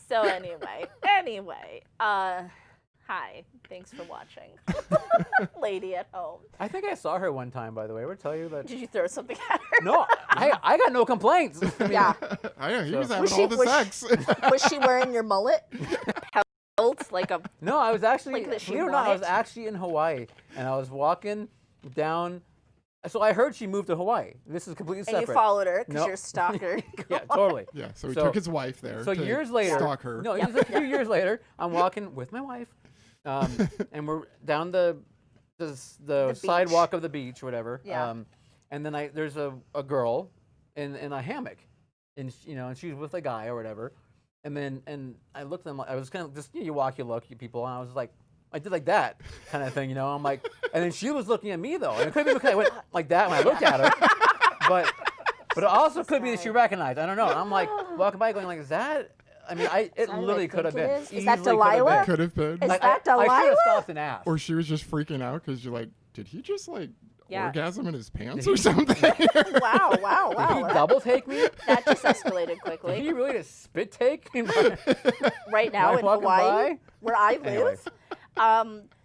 So anyway, hi, thanks for watching, lady at home. I think I saw her one time, by the way. I would tell you that. Did you throw something at her? No, I got no complaints. I mean, Yeah. I know, he was So- having Was all she- the was sex. Was she wearing your mullet? Pelt like a. No, I was actually, Like that she believe it or not, I was wanted? actually in Hawaii, and I was walking down. So I heard she moved to Hawaii. This is completely And separate. you followed her because No. you're a stalker. Yeah, totally. Yeah, so he So- took his wife there So to years later, stalk her. no, it was a few years later. I'm walking with my wife, and we're down the beach. sidewalk of the beach, or whatever. Yeah. And then there's a girl in a hammock, and and she's with a guy or whatever. And I looked at them. I was kind of just you walk, you look, you people, and I was like. I did like that kind of thing, I'm like, and then she was looking at me though, and it could be because I went like that when I looked at her, but it also could be that she recognized. I don't know. And I'm like walking by, going like, is that? I mean, it that who literally I could have think it been. is? Is that Easily could have Delilah? been. Could have been. Is Like, that I should have Delilah? stopped and asked. Or she was just freaking out because you're like, did he just like Yeah. orgasm in his pants Did or he- something? Wow. Did he double take me? That just escalated Did quickly. he really just spit take me? Right now Am I in walking Hawaii, by? where I Anyway. live.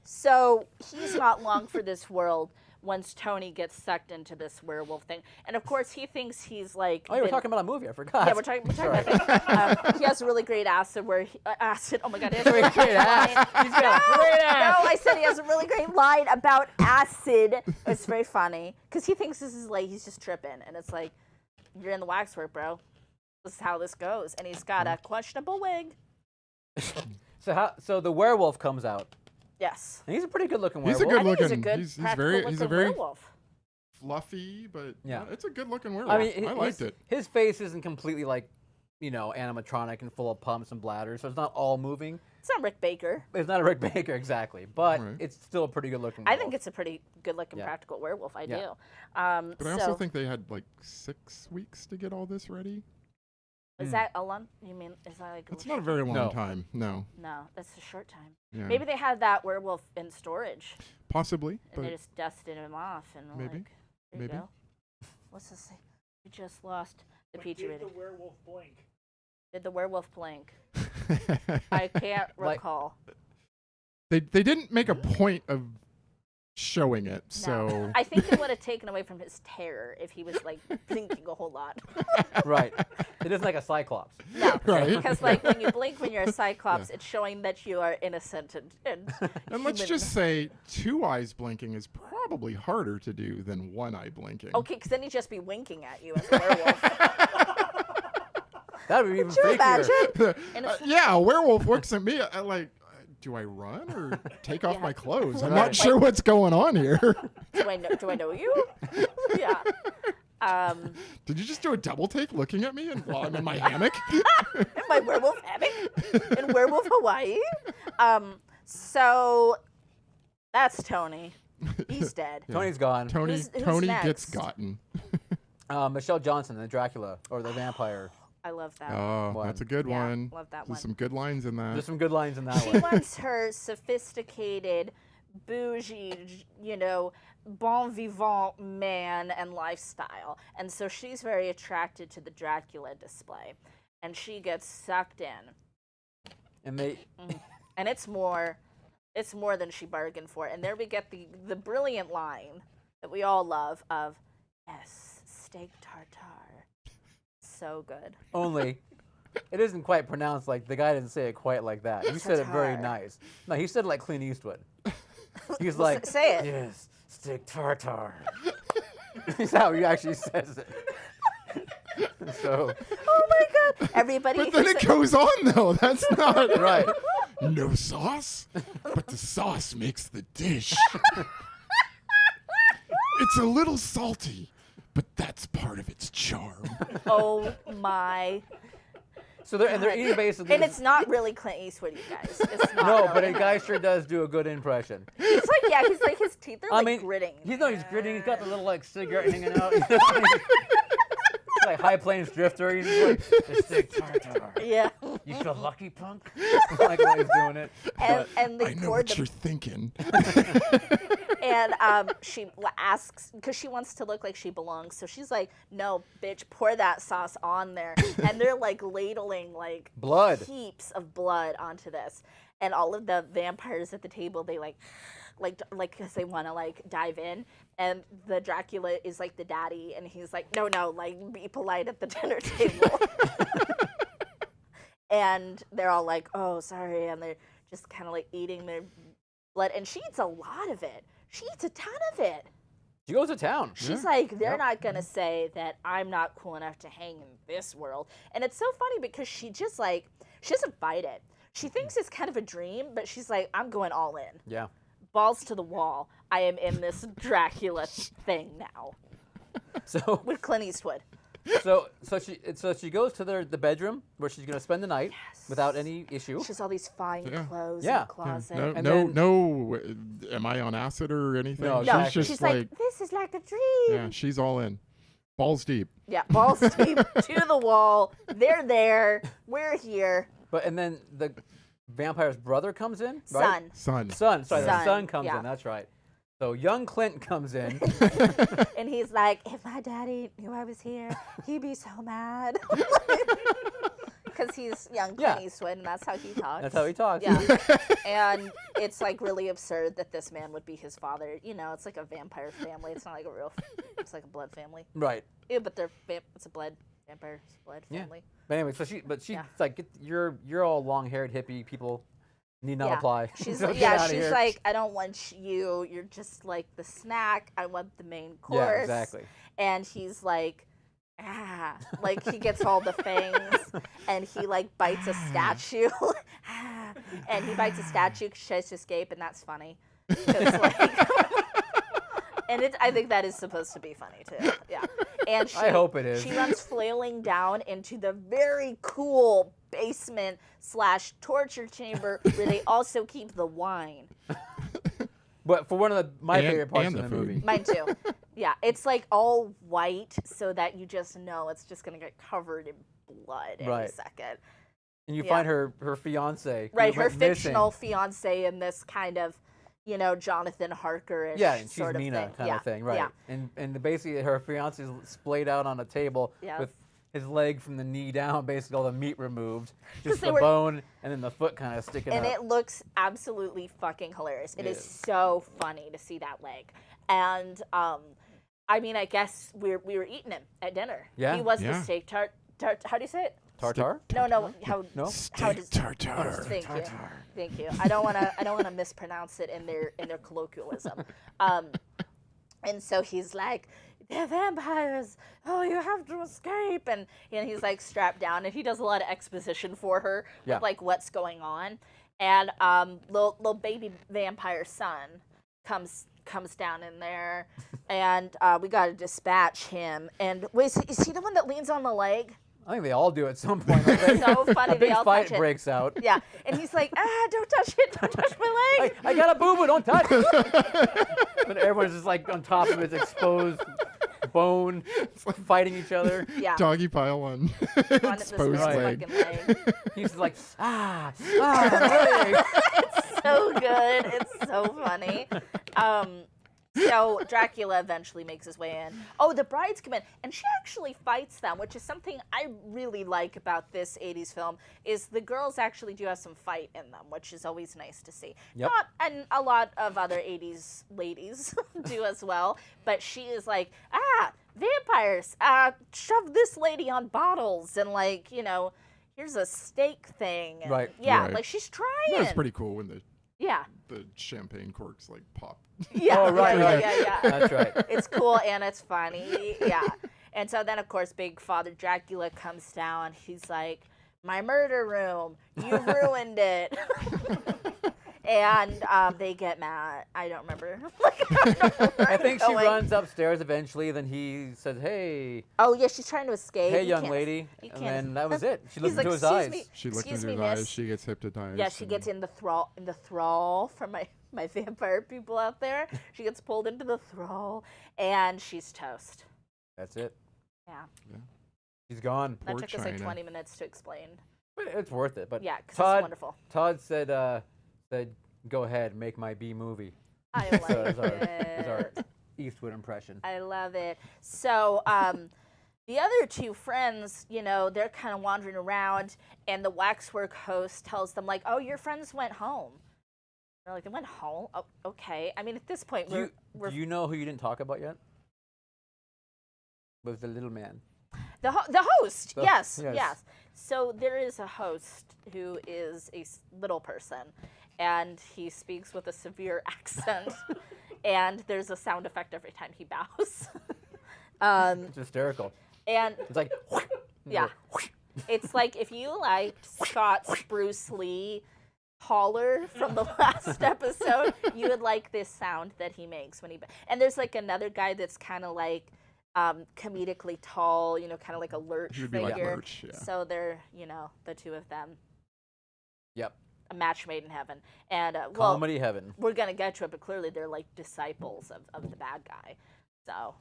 So he's not long for this world once Tony gets sucked into this werewolf thing. And of course, he thinks he's like. Oh, you were been- talking about a movie. I forgot. Yeah, we're talking Sorry. about that. He has a really great acid where acid. Oh my God, he has a Great really great ass. line. He's got a great ass. No, I said he has a really great line about acid. It's very funny because he thinks this is like he's just tripping, and it's like you're in the waxwork, bro. This is how this goes, and he's got a questionable wig. So the werewolf comes out, Yes. and he's a pretty good-looking He's a werewolf. I think he's a looking- good, he's practical very- looking he's a very- werewolf. Fluffy, but Yeah. it's a good looking werewolf. I mean, I liked it. His face isn't completely like, animatronic and full of pumps and bladders, so it's not all moving. It's not Rick Baker. It's not a Rick Baker exactly, but Right. it's still a pretty good-looking. I werewolf. think it's a pretty good looking Yeah. practical werewolf. I Yeah. do. But I also think they had like 6 weeks to get all this ready. Is that a long? You mean is that like? It's not a very long No. time. No. No, that's a short time. Yeah. Maybe they had that werewolf in storage Possibly, and they but just dusted him off and were Maybe. like, there Maybe. you go. What's this thing? We just lost the PG Did rating. the werewolf blink? Did the werewolf blink? I can't Like- recall. they didn't make a point of showing it, No. so I think it would have taken away from his terror if he was like blinking a whole lot. right. It isn't like a cyclops. No, Right. because like when you blink when you're a cyclops, it's showing that you are innocent and and let's human. just say 2 eyes blinking is probably harder to do than 1 eye blinking. Okay, because then he'd just be winking at you as a werewolf. That would be even Could you freakier. imagine? And it's- Yeah, a werewolf looks at me. I like, do I run or take off Yeah. my clothes? I'm Right. not sure what's going on here. Do I know you? Yeah. Did you just do a double take looking at me and while I'm in my hammock? In my werewolf hammock in werewolf Hawaii. So that's Tony. He's dead. Tony's gone. Tony Who's Tony next? gets gotten. Michelle Johnson, the Dracula or the vampire. I love that. Oh, One. that's a good Yeah, one. love that There's one. some good lines in that. There's some good lines in that She one. wants her sophisticated, bougie, bon vivant man and lifestyle. And so she's very attracted to the Dracula display. And she gets sucked in. And they And it's more than she bargained for. And there we get the brilliant line that we all love of, yes, steak tartare. So good. only it isn't quite pronounced like the guy didn't say it quite like that. He said it very Tartare. nice. No, he said it like Clint Eastwood. He's Well, like, say it. yes, steak tartare. That's how he actually says it. So Oh my God. Everybody. But then it goes on though. That's not right. No sauce, but the sauce makes the dish. It's a little salty, but that's part of its charm. Oh my. So they're eating basically. And it's not really Clint Eastwood, you guys. It's not no, really. but a guy sure does do a good impression. He's like, yeah, he's like, his teeth are I like mean, gritting. He's gritting. He's got the little like cigarette hanging out. He's like High Plains Drifter. He's like the steak tartare. Yeah. You feel lucky, punk? I like the way he's doing it. And, But and they I know poured what you're thinking. And she asks, because she wants to look like she belongs. So she's like, no, bitch, pour that sauce on there. And they're like ladling like Blood. heaps of blood onto this. And all of the vampires at the table, they like, because they want to like dive in. And the Dracula is like the daddy. And he's like, no, like be polite at the dinner table. And they're all like, oh, sorry. And they're just kind of like eating their blood. And she eats a lot of it. She eats a ton of it. She goes to town. She's like, they're not going to say that I'm not cool enough to hang in this world. And it's so funny because she just like, she doesn't fight it. She thinks it's kind of a dream, but she's like, I'm going all in. Yeah. Balls to the wall. I am in this Dracula thing now. So With Clint Eastwood. so she goes to the bedroom where she's gonna spend the night without any issue. She has all these fine clothes in Yeah. the closet. No, And no, then- no. Am I on acid or anything? No, No, exactly. she's like, this is like a dream. yeah, she's all in, balls deep. Yeah, balls deep to the wall. They're there. We're here. But and then the vampire's brother comes in, right? Son. Son. Sorry, the Son, son comes yeah. in. That's right. So young Clint comes in. And he's like, if my daddy knew I was here, he'd be so mad. Because he's young Clint Yeah. Eastwood, and that's how he talks. That's how he talks. Yeah. And it's like really absurd that this man would be his father. You know, it's like a vampire family. It's not like a real, it's like a blood family. Right. Yeah, but it's a vampire blood Yeah. family. But anyway, so she's Yeah. like, you're all long-haired hippie people. Need not Yeah. apply. She's So like, get outta she's here. like, I don't want you. You're just like the snack. I want the main course. Yeah, exactly. And he's like, like he gets all the fangs, and he like bites a statue, and he bites a statue, tries to escape, and that's funny. 'Cause, like, and I think that is supposed to be funny too. Yeah. And I hope it is. She runs flailing down into the very cool basement / torture chamber where they also keep the wine. But for one of my And- favorite parts and of the the food. movie. Mine too. Yeah, it's like all white so that you just know it's just gonna get covered in blood any Right. second. And you Yeah. find her fiance. who Right, her went missing. fictional fiance in this kind of, Jonathan Harker-ish Yeah, and she's sort of Mina thing. kind yeah. of thing, right? Yeah. And basically her fiance is splayed out on a table Yeah. with his leg from the knee down, basically all the meat removed, just they the were- bone, and then the foot kind of sticking And up. it looks absolutely fucking hilarious. It is is. so funny to see that leg. And I mean, I guess we were eating him at dinner. Yeah. He was the Yeah. steak tart. How do you say it? Tartar? No. How No? how Steak does tartare. Thank you. I don't want to mispronounce it in their colloquialism. And so he's like, they're vampires. Oh, you have to escape. And he's like strapped down, and he does a lot of exposition for her Yeah. with like what's going on. And little baby vampire son comes down in there, and we got to dispatch him. And wait, is he the one that leans on the leg? I think they all do at some point. Don't they? So funny. A They big all fight touch it. breaks out. Yeah, and he's like, don't touch it, don't touch my leg. I got a boo-boo, don't touch it. But everyone's just like on top of his exposed bone, fighting each other. Yeah. Doggy pile on On this exposed man's leg. fucking leg. He's like, leg. So good. It's so funny. So Dracula eventually makes his way in. Oh, the brides come in, and she actually fights them, which is something I really like about this 80s film, is the girls actually do have some fight in them, which is always nice to see. Yep. And a lot of other 80s ladies do as well, but she is like, vampires, shove this lady on bottles, and like, here's a steak thing. And Right. Yeah, Right. like she's trying. That was pretty cool when Yeah. the champagne corks like pop. Yeah. Oh, right, right. Yeah. That's right. It's cool and it's funny. Yeah. And so then, of course, Big Father Dracula comes down. He's like, my murder room. You've ruined it. And they get mad. I don't remember. I think she going. runs upstairs eventually. Then he says, "Hey, Oh, yeah, she's trying to escape. hey, He young can't- lady," he and can't- then that was it. She He's looked like, into his "Excuse eyes. me." She looked Excuse into me, his eyes. miss. She gets hypnotized. Yeah, she gets in the thrall from my vampire people out there. She gets pulled into the thrall, and she's toast. That's it. Yeah. She's gone. That Poor took us like China. 20 minutes to explain. But it's worth it. But Yeah, because it's Todd, wonderful. Todd said, "Go ahead, make my B movie." I like So is it. our Eastwood impression. I love it. So the other two friends, they're kind of wandering around, and the Waxwork host tells them, like, oh, your friends went home. They're like, they went home? Oh, okay. I mean, at this point, Do we're you know who you didn't talk about yet? Was the little man. the host. Yes. So there is a host who is a little person, and he speaks with a severe accent, and there's a sound effect every time he bows. It's hysterical. And It's like, yeah, it's like if you liked Scott's Bruce Lee holler from the last episode, you would like this sound that he makes when he. And there's like another guy that's kind of like comedically tall, kind of like a lurch He would be figure. like Lurch, yeah. So they're, the two of them, yep. a match made in heaven. And Comedy heaven. we're gonna get to it, but clearly they're like disciples of the bad guy. So.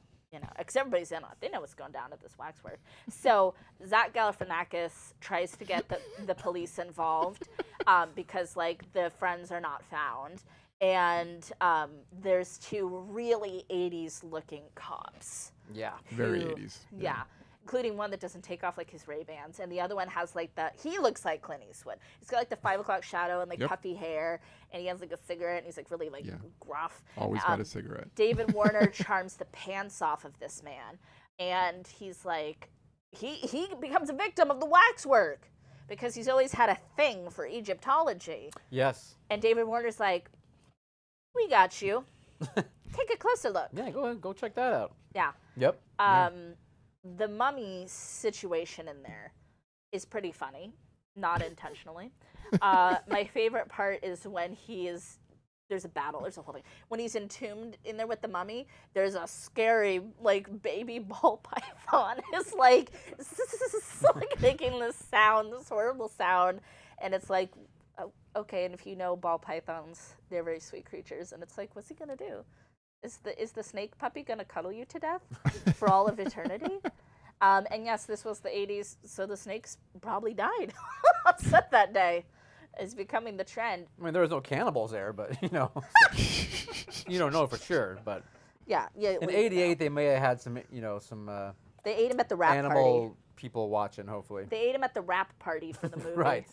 Because everybody's in on it. They know what's going down at this Waxwork. So Zach Galifianakis tries to get the police involved because, like, the friends are not found. And there's two really 80s-looking cops. Yeah. Very who- 80s. Yeah. Including one that doesn't take off, like, his Ray-Bans. And the other one has, like, he looks like Clint Eastwood. He's got, like, the 5 o'clock shadow and, like, Yep. puffy hair. And he has, like, a cigarette. And he's, like, really, like, Yeah. gruff. Always got a cigarette. David Warner charms the pants off of this man, and he's like, he becomes a victim of the Waxwork because he's always had a thing for Egyptology. Yes. And David Warner's like, we got you. Take a closer look. Yeah, go ahead. Go check that out. Yeah. Yep. The mummy situation in there is pretty funny, not intentionally. My favorite part is when there's a battle, there's a whole thing. When he's entombed in there with the mummy, there's a scary, like, baby ball python. It's like making this sound, this horrible sound. And it's like, oh, okay, and if you know ball pythons, they're very sweet creatures. And it's like, what's he going to do? Is the snake puppy going to cuddle you to death for all of eternity? And yes, this was the 80s, so the snakes probably died on set that day. Is becoming the trend. I mean, there was no cannibals there, but, you don't know for sure. But Yeah. in '88, they may have had some, some They ate him at the rap animal party. people watching, hopefully. They ate him at the rap party for the movie. Right.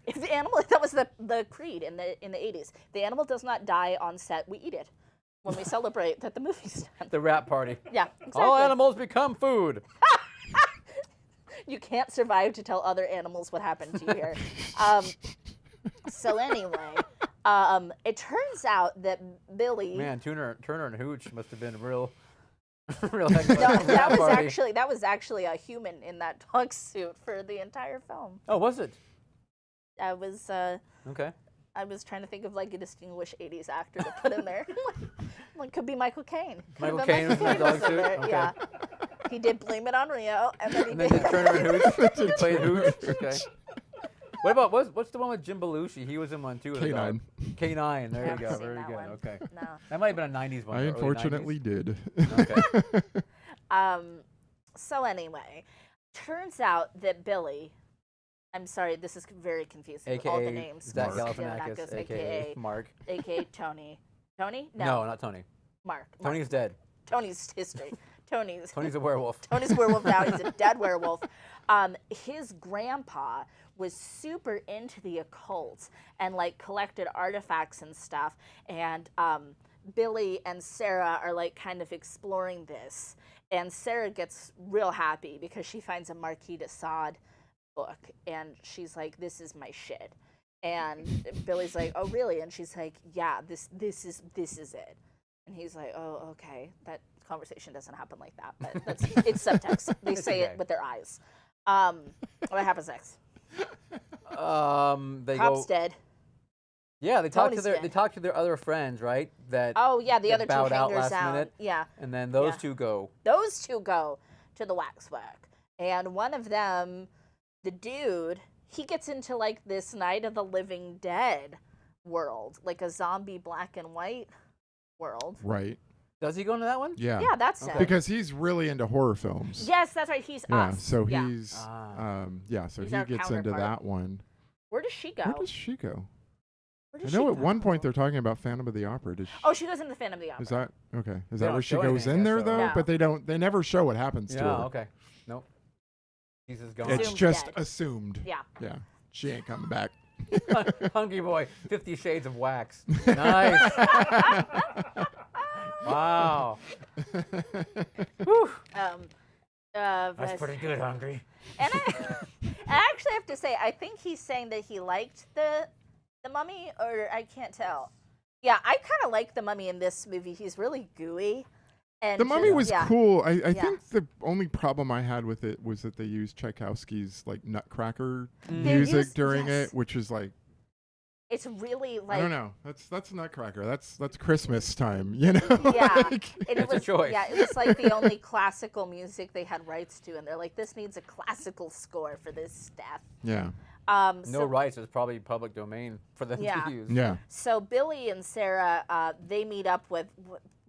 If the animal, that was the creed in the 80s. The animal does not die on set. We eat it when we celebrate that the movie's done. The rap party. Yeah, exactly. All animals become food. You can't survive to tell other animals what happened to you here. So anyway, it turns out that Billy. Man, Turner and Hooch must have been real heck of a No, rap party. that was actually a human in that dog suit for the entire film. Oh, was it? Okay. I was trying to think of like a distinguished '80s actor to put in there. Like could be Michael Caine. Michael Caine was in the dog suit? Okay. Yeah. He did Blame It on Rio, and then he did. Turner and Hooch played Hooch. Okay. What about what's the one with Jim Belushi? He was in one too. K9. K9. There you Haven't go. seen Very that good. one. Okay. No. That might have been a '90s one. I or early unfortunately 90s. did. Okay. So anyway, turns out that Billy. I'm sorry, this is very confusing. AKA All the names. Zach Mark Galifianakis, AKA Mark. AKA Tony. Tony? No, not Tony. Mark. Tony's dead. Tony's history. Tony's a werewolf. Tony's a werewolf now. He's a dead werewolf. His grandpa was super into the occult and like collected artifacts and stuff. And Billy and Sarah are like kind of exploring this. And Sarah gets real happy because she finds a Marquis de Sade book, and she's like, "This is my shit." And Billy's like, "Oh, really?" And she's like, "Yeah, this is it." And he's like, "Oh, okay." That conversation doesn't happen like that, but it's subtext. They say it with their eyes. What happens next? They Pop's go. dead. Yeah, they talk Tony's to dead. They talk to their other friends, right? That Oh yeah, the that other two bowed out hangers last out. minute. Yeah, And then those Yeah. two go. those two go to the Waxwork, and one of them, the dude, he gets into like this Night of the Living Dead world, like a zombie black and white world. Right. Does he go into that one? Yeah. Yeah, that's Okay. it. Because he's really into horror films. Yes, that's right. He's Yeah. us. So Yeah. he's so He's he our gets into counterpart. that one. Where does she go? Where does she go? Where I does know she at one point go? they're talking about Phantom of the Opera. Oh, she goes in the Phantom of the Opera. Is that okay? Is They that don't where she show goes anything, in I there guess, though? No. But they never show what happens to Yeah. her. Okay. Nope. Jesus gone. It's Assumed just dead. assumed. Yeah. Yeah. She ain't coming back. Hungry boy, 50 Shades of Wax. Nice. Wow. Whew. That's But- pretty good, Hungry. And I actually have to say, I think he's saying that he liked the Mummy, or I can't tell. Yeah, I kind of like the Mummy in this movie. He's really gooey. And The Mummy was yeah. cool. I think the only problem I had with it was that they used Tchaikovsky's like Nutcracker music used- during yes. it, which is like It's really I don't like. know. That's Nutcracker. That's Christmas time, you know? Yeah. Like- And It's a choice. Yeah, it was like the only classical music they had rights to, and they're like, this needs a classical score for this stuff. yeah. No So, rights. It's probably public domain for them Yeah. to use. Yeah. so Billy and Sarah, they meet up with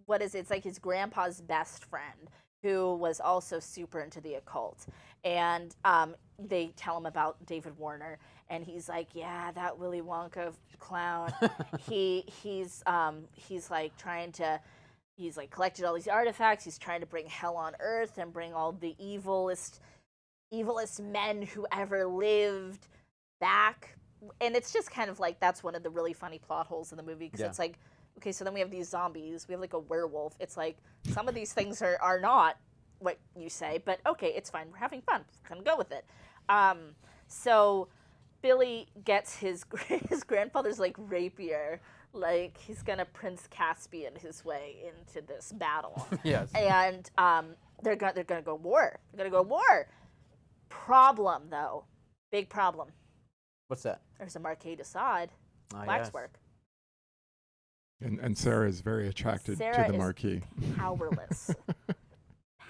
what is it? It's like his grandpa's best friend, who was also super into the occult, and they tell him about David Warner, and he's like, yeah, that Willy Wonka clown. He's like trying to. He's like collected all these artifacts. He's trying to bring hell on earth and bring all the evilest men who ever lived back. And it's just kind of like that's one of the really funny plot holes in the movie because Yeah. it's like, okay, so then we have these zombies. We have like a werewolf. It's like some of these things are not what you say, but okay, it's fine. We're having fun. We're gonna go with it. So Billy gets his grandfather's like rapier. Like he's gonna Prince Caspian his way into this battle. Yes. And they're gonna go war. They're gonna go war. Problem though, big problem. What's that? There's a Marquis de Sade, Ah, yes. Waxwork, And Sarah is very attracted Sarah to the is- marquee.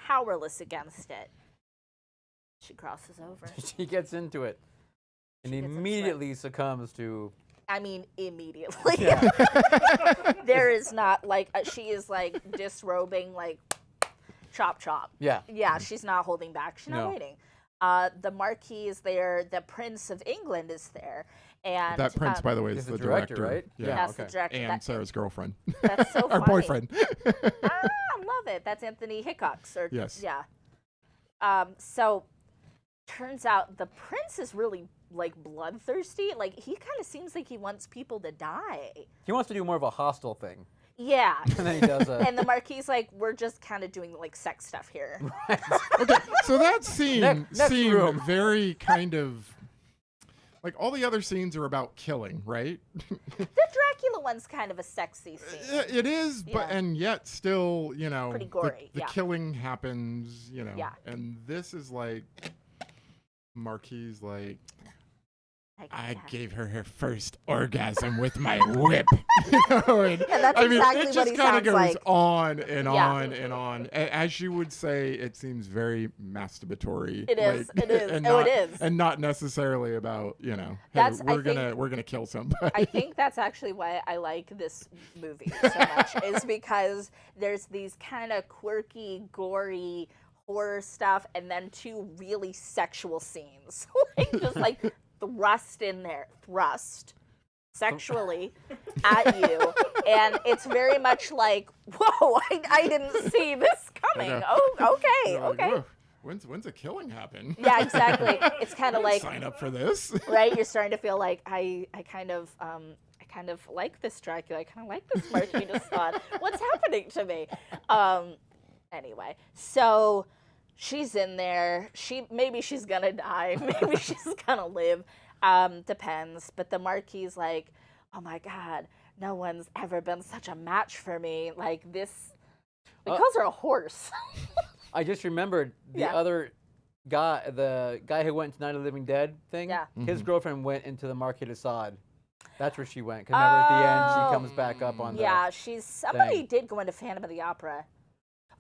powerless against it. She crosses over. She gets into it and She gets into it. immediately succumbs to. I mean, immediately. Yeah. There is not like she is like disrobing, like chop chop. Yeah. Yeah, she's not holding back. She's not No. waiting. The Marquis is there. The Prince of England is there, and That prince, by the way, He's is the the director, director. right? Yeah. Yeah. that's the okay. director. And Sarah's girlfriend. That's so Or funny. boyfriend. I love it. That's Anthony Hickox. Or Yes. Yeah. So turns out the prince is really like bloodthirsty. Like he kind of seems like he wants people to die. He wants to do more of a hostile thing. Yeah. And then he does a. And the Marquis like, we're just kind of doing like sex stuff here. Okay, so that scene Next seemed room. very kind of like all the other scenes are about killing, right? The Dracula one's kind of a sexy scene. It is, but Yeah. and yet still, you know, Pretty gory, the yeah. killing happens, you know, Yeah. and this is like Marquis like I yeah. gave her first orgasm with my whip. You know, and, And that's I mean, exactly it what just he kind of sounds goes like. on and Yeah. on and on. As you would say, it seems very masturbatory. It is, it is. And Oh, it not, is. and not necessarily about, you know, hey, That's- I we're gonna kill somebody. I think that's actually why I like this movie so much, is because there's these kind of quirky, gory horror stuff, and then two really sexual scenes, like just like thrust sexually at you, and it's very much like, whoa, I didn't see this coming. know. Oh, okay, You're like, okay. "Whoa, when's a killing happen? Yeah, exactly. It's kind of like, Sign up for this. right? You're starting to feel like I kind of like this Dracula. I kind of like this Marquis de Sade. What's happening to me? Anyway, so she's in there. Maybe she's gonna die. Maybe she's gonna live. Depends. But the Marquis like, oh my God, no one's ever been such a match for me. Like this. He calls her a horse. I just remembered the Yeah. other guy, the guy who went to Night of the Living Dead thing. Yeah. His girlfriend went into the Marquis de Sade. That's where she went. 'Cause remember at the end she Oh. comes back up on Yeah, somebody thing. did go into Phantom of the Opera.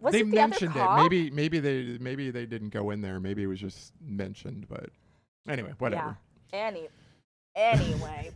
Was They it the other mentioned it. cop? Maybe they didn't go in there. Maybe it was just mentioned. But anyway, whatever. Yeah. Anyway,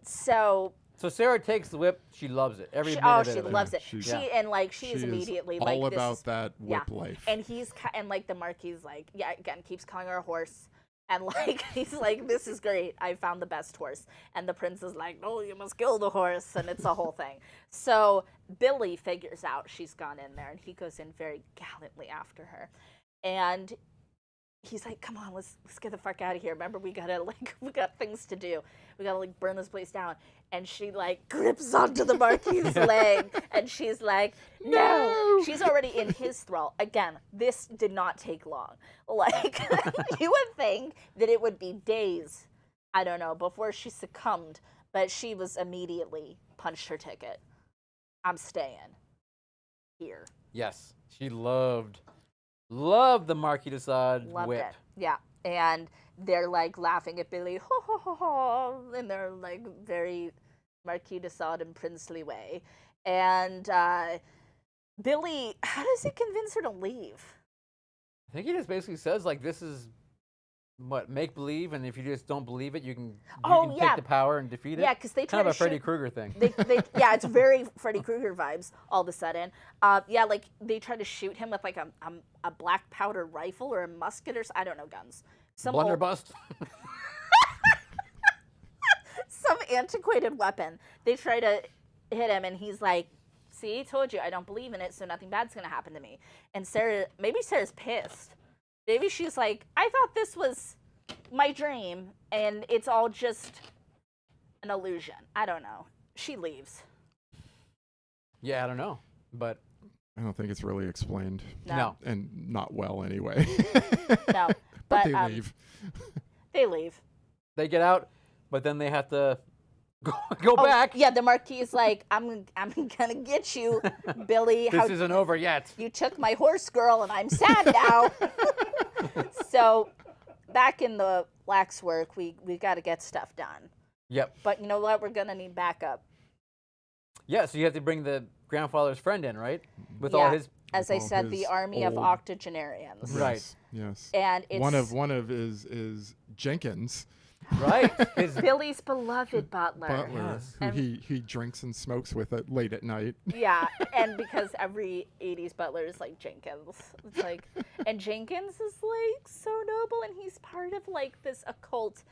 so So Sarah takes the whip. She loves it. Every she, minute she of it. loves it. She's- She Yeah. and like she She is immediately all like about this. that Yeah. whip life. And he's and like the Marquis like again keeps calling her a horse, And like he's like, this is great. I found the best horse. And the prince is like, no, you must kill the horse. And it's a whole thing. So Billy figures out she's gone in there, and he goes in very gallantly after her. And he's like, come on, let's get the fuck out of here. Remember, we got things to do. We gotta like burn this place down. And she like grips onto the Marquis's leg, and she's like, no. She's already in his thrall. Again, this did not take long. Like, you would think that it would be days, I don't know, before she succumbed, but she was immediately punched her ticket. I'm staying here. Yes, she loved the Marquis de Sade Loved whip. it. Yeah. And they're like laughing at Billy, ho ho ho ho, in their like very Marquis de Sade and princely way. And Billy, how does he convince her to leave? I think he just basically says like, this is what, make believe, and if you just don't believe it, you can take the power and defeat it. Yeah, because they try kind to of a Freddy shoot- Krueger thing. Yeah, it's very Freddy Krueger vibes all of a sudden. Yeah, like they try to shoot him with like a black powder rifle or a musket or I don't know guns. Some old- Blunderbuss. some antiquated weapon. They try to hit him, and he's like, see, told you, I don't believe in it, so nothing bad's going to happen to me. And maybe Sarah's pissed. Maybe she's like, I thought this was my dream, and it's all just an illusion. I don't know. She leaves. Yeah, I don't know, but I don't think it's really explained. no. And not well anyway. No. But they leave. They leave. They get out, but then they have to go back. Yeah, the Marquis is like, I'm gonna get you, Billy. This isn't over yet. You took my horse, girl, and I'm sad now. So, back in the Waxwork, we got to get stuff done. Yep. But you know what? We're gonna need backup. Yeah, so you have to bring the grandfather's friend in, right? With Yeah. all his As I all said, the his army of old- octogenarians. Right. Yes. And it's One of is Jenkins, right. His Billy's beloved butler. Butler, Yes. who And- he drinks and smokes with it late at night. Yeah, and because every 80s butler is like Jenkins. It's like, and Jenkins is like so noble, and he's part of like this occult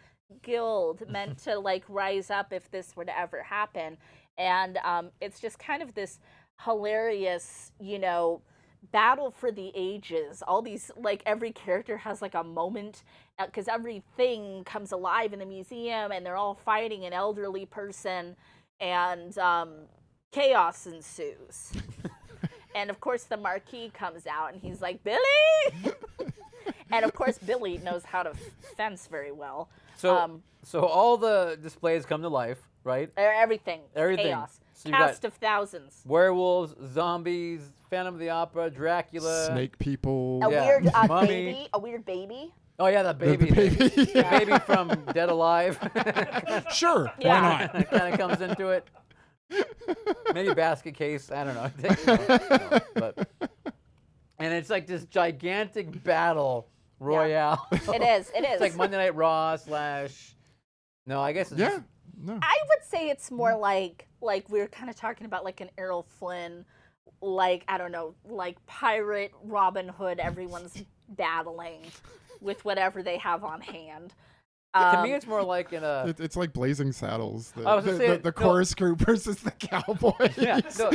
guild meant to like rise up if this were to ever happen. And it's just kind of this hilarious, battle for the ages. All these, like, every character has like a moment because everything comes alive in the museum, and they're all fighting an elderly person, and chaos ensues. And of course the Marquis comes out, and he's like, Billy. And of course Billy knows how to fence very well. So all the displays come to life, right? Everything. Everything. Chaos. So you've got Cast of thousands. werewolves, zombies, Phantom of the Opera, Dracula. Snake people. A Yeah. weird Mummy. baby. A weird baby. Oh yeah, that baby. The baby. The baby from Dead Alive. Sure. Yeah. Why not? Kind of comes into it. Maybe basket case. I don't know. But and it's like this gigantic battle royale. It is. It is. It's like Monday Night Raw / No, I guess it's Yeah. No. I would say it's more like we were kind of talking about like an Errol Flynn, like, I don't know, like pirate Robin Hood. Everyone's battling with whatever they have on hand. to me, it's more like in a. It's like Blazing Saddles. I was gonna say, The no. chorus crew versus the cowboys. Yeah, no,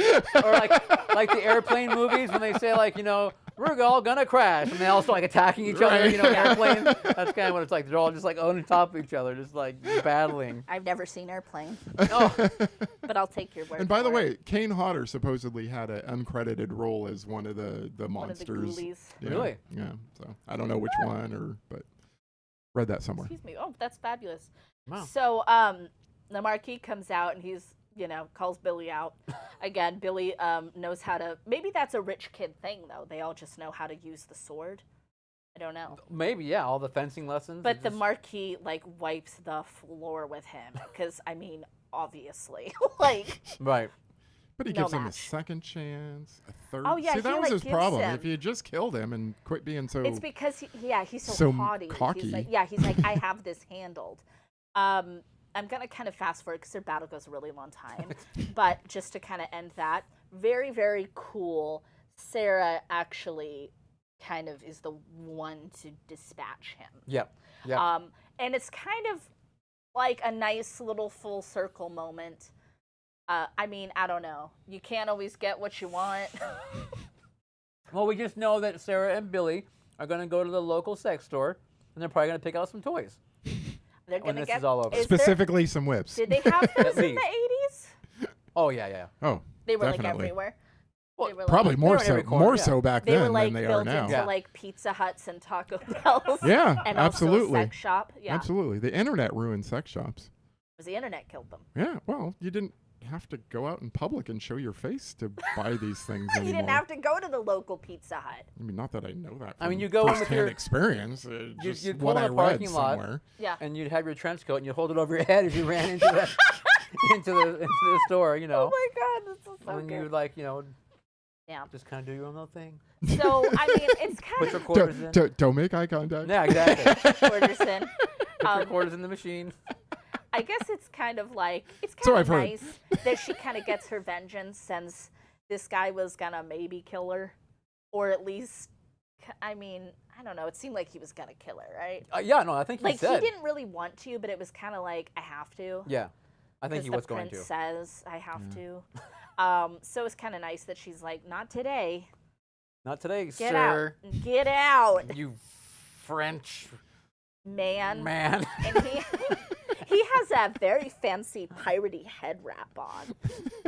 or like the airplane movies when they say like, we're all gonna crash, and they all start like attacking each other, Right. airplanes. That's kind of what it's like. They're all just like on top of each other, just like battling. I've never seen Airplane, Oh, but I'll take your word. And by the for way, it. Kane Hodder supposedly had an uncredited role as one of the One of the monsters. ghoulies. Yeah, Really? Yeah. So I don't know which one, but read that somewhere. Excuse me. Oh, that's fabulous. wow. So the Marquis comes out, and he's, calls Billy out. Again, Billy knows how to, maybe that's a rich kid thing, though. They all just know how to use the sword. I don't know. Maybe, yeah, all the fencing lessons. But it the just- Marquis, like, wipes the floor with him. Because, I mean, obviously. like, Right. But he No gives him a match. second chance, a third. Oh, yeah, See, he, that was like, his gives problem. him- If he had just killed him and quit being so. it's because, he's so, So haughty. cocky. He's like, I have this handled. I'm going to kind of fast forward because their battle goes a really long time. But just to kind of end that, very, very cool. Sarah actually kind of is the one to dispatch him. Yep. Yep. And it's kind of like a nice little full circle moment. I mean, I don't know. You can't always get what you want. Well, we just know that Sarah and Billy are going to go to the local sex store, and they're probably going to pick out some toys. They're When gonna this get is all over. Specifically, some whips. Did they have those in least. the 80s? Oh, yeah, yeah. Oh, They were definitely. like everywhere. Well, They were Probably like, more They're in so, every corner, more yeah. so back they then were like than they built are now. into Yeah. like Pizza Huts and Taco Bells. Yeah, and absolutely. Also a sex shop. Yeah. Absolutely. The internet ruined sex shops. Because the internet killed them. Yeah, well, you didn't have to go out in public and show your face to buy these things You anymore. didn't have to go to the local Pizza Hut. I mean, not that I know that. I mean, from you go in with first-hand your- experience. Just you'd what pull in I a read parking lot. somewhere. Yeah. And you'd have your trench coat, and you'd hold it over your head as you ran into the into the store, you know. Oh my God, this is so and good. you'd like, you know, Yeah. just kind of do your own little thing. So I mean, it's kind Put your of quarters in. Don't make eye contact. Yeah, exactly. quarters in. Put your quarters in the machine. I guess it's kind of like it's So kind I've of heard. nice that she kind of gets her vengeance since this guy was gonna maybe kill her, or at least, I mean, I don't know. It seemed like he was gonna kill her, right? Yeah, no, I think he Like said. he didn't really want to, but it was kind of like I have to. Yeah, I think Because he the was going prince to. says I have to. So it's kind of nice that she's like, not today. Not today, Get sir. out. Get out, You French man. man. And he has that very fancy piratey head wrap on,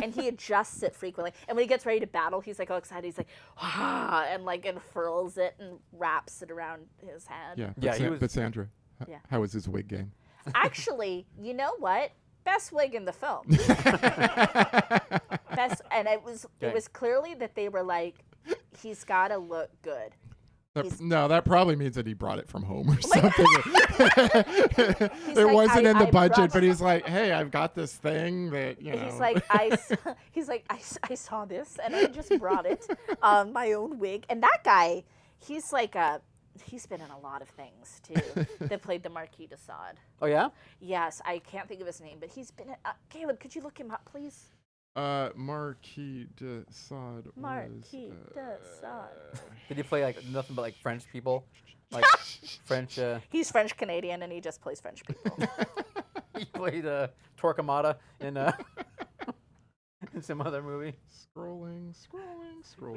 and he adjusts it frequently. And when he gets ready to battle, he's like all excited. He's like, ah, and like unfurls it and wraps it around his head. Yeah, Yeah, he was- but Sandra, Yeah. how was his wig game? Actually, you know what? Best wig in the film. Best, and it Okay. was clearly that they were like, he's got to look good. No, that probably means that he brought it from home or my something. He's It like, wasn't in the I budget, brought- but he's like, hey, I've got this thing that, you know. He's like, I saw this and I just brought it, my own wig. And that guy, he's like he's been in a lot of things too. That played the Marquis de Sade. Oh yeah. Yes, I can't think of his name, but he's been. Caleb, could you look him up, please? Marquis de Sade Marquis was, de Sade. Did he play like nothing but like French people, like French? He's French Canadian and he just plays French people. He played Torquemada in in some other movie. Scrolling.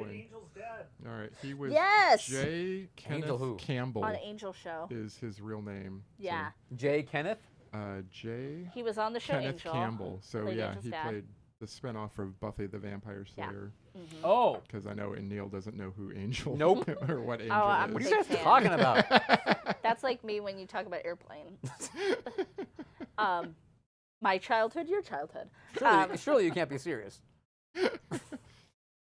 Angel's dad. All right, he was Yes! J. Kenneth Angel who? Campbell On Angel Show. is his real name. Yeah, J. Kenneth. So, J. he was on the show Kenneth Angel. Campbell. So Played yeah, Angel's he dad. played the spinoff of Buffy the Vampire Yeah. Slayer. Oh, Because I know and Neil doesn't know who Angel Nope. or what Angel I'm is. what are Big you guys fan. talking about? That's like me when you talk about airplane. My childhood, your childhood. Surely you can't be serious.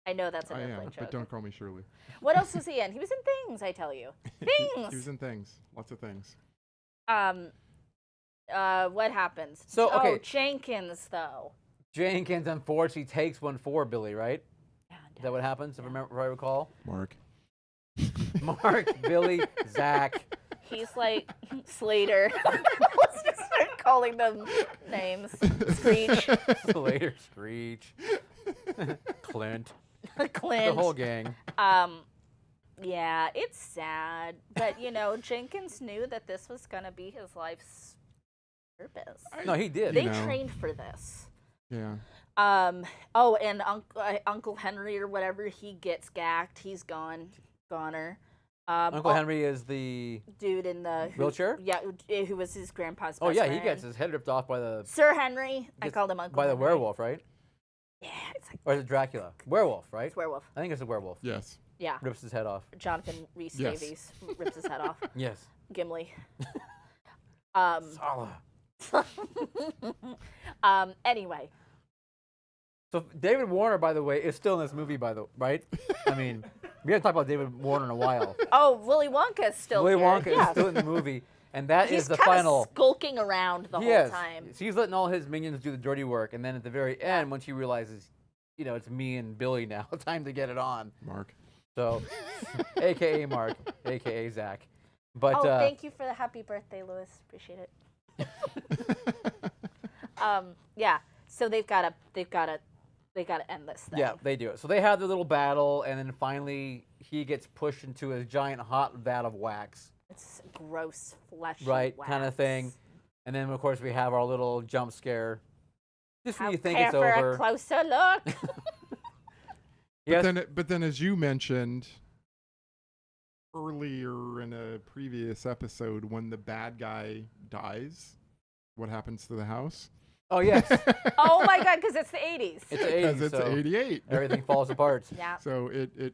I know that's an I airplane am, joke. but don't call me Shirley. What else was he in? He was in Things, I tell you. He was Things. in things. Lots of things. What happens? So, Oh, okay. Jenkins though. Jenkins unfortunately takes one for Billy, right? Yeah, Is that what happens? If I recall. Mark. Mark, Billy, Zach. He's like Slater. Let's just start calling them names. Screech, Slater, Screech, Clint, Clint. the whole gang. Yeah, it's sad, but you know, Jenkins knew that this was gonna be his life's purpose. No, he did. They You know. trained for this. Yeah. Oh, and Uncle Henry or whatever, he gets gacked. He's goner. Uncle Henry is the. Dude in the Wheelchair? Yeah, who was his grandpa's. Oh best yeah, friend. he gets his head ripped off by the. Sir Henry. I gets called him Uncle by the Henry. werewolf, right? Yeah, it's like Or is it Dracula? Werewolf, right? it's werewolf. I think it's a werewolf. Yes. Yeah, Rips his head off. Jonathan Rhys Yes. Davies rips his head off. Yes. Gimli. Sala. Anyway, So David Warner, by the way, is still in this movie. Right? I mean, we haven't talked about David Warner in a while. oh, Willy Wonka is still Willy here. Wonka yeah. is still in the movie, and that He's is the kinda final. skulking around the whole Yes, time. he's letting all his minions do the dirty work, and then at the very end, when she realizes, you know, it's me and Billy now, time to get it on. Mark. So, AKA Mark, AKA Zach. But Oh, thank you for the happy birthday, Louis. Appreciate it. Yeah. So they've got to They got to end this thing. Yeah, they do it. So they have their little battle, and then finally he gets pushed into a giant hot vat of wax. It's gross, fleshy Right, wax. kind of thing. And then, of course, we have our little jump scare. Just when you think Care it's for over. a closer look. Yes. But then, as you mentioned earlier in a previous episode, when the bad guy dies, what happens to the house? Oh, yes. Oh my God, because it's the 80s. It's the Because 80s, it's so 88. everything falls apart. Yeah. So it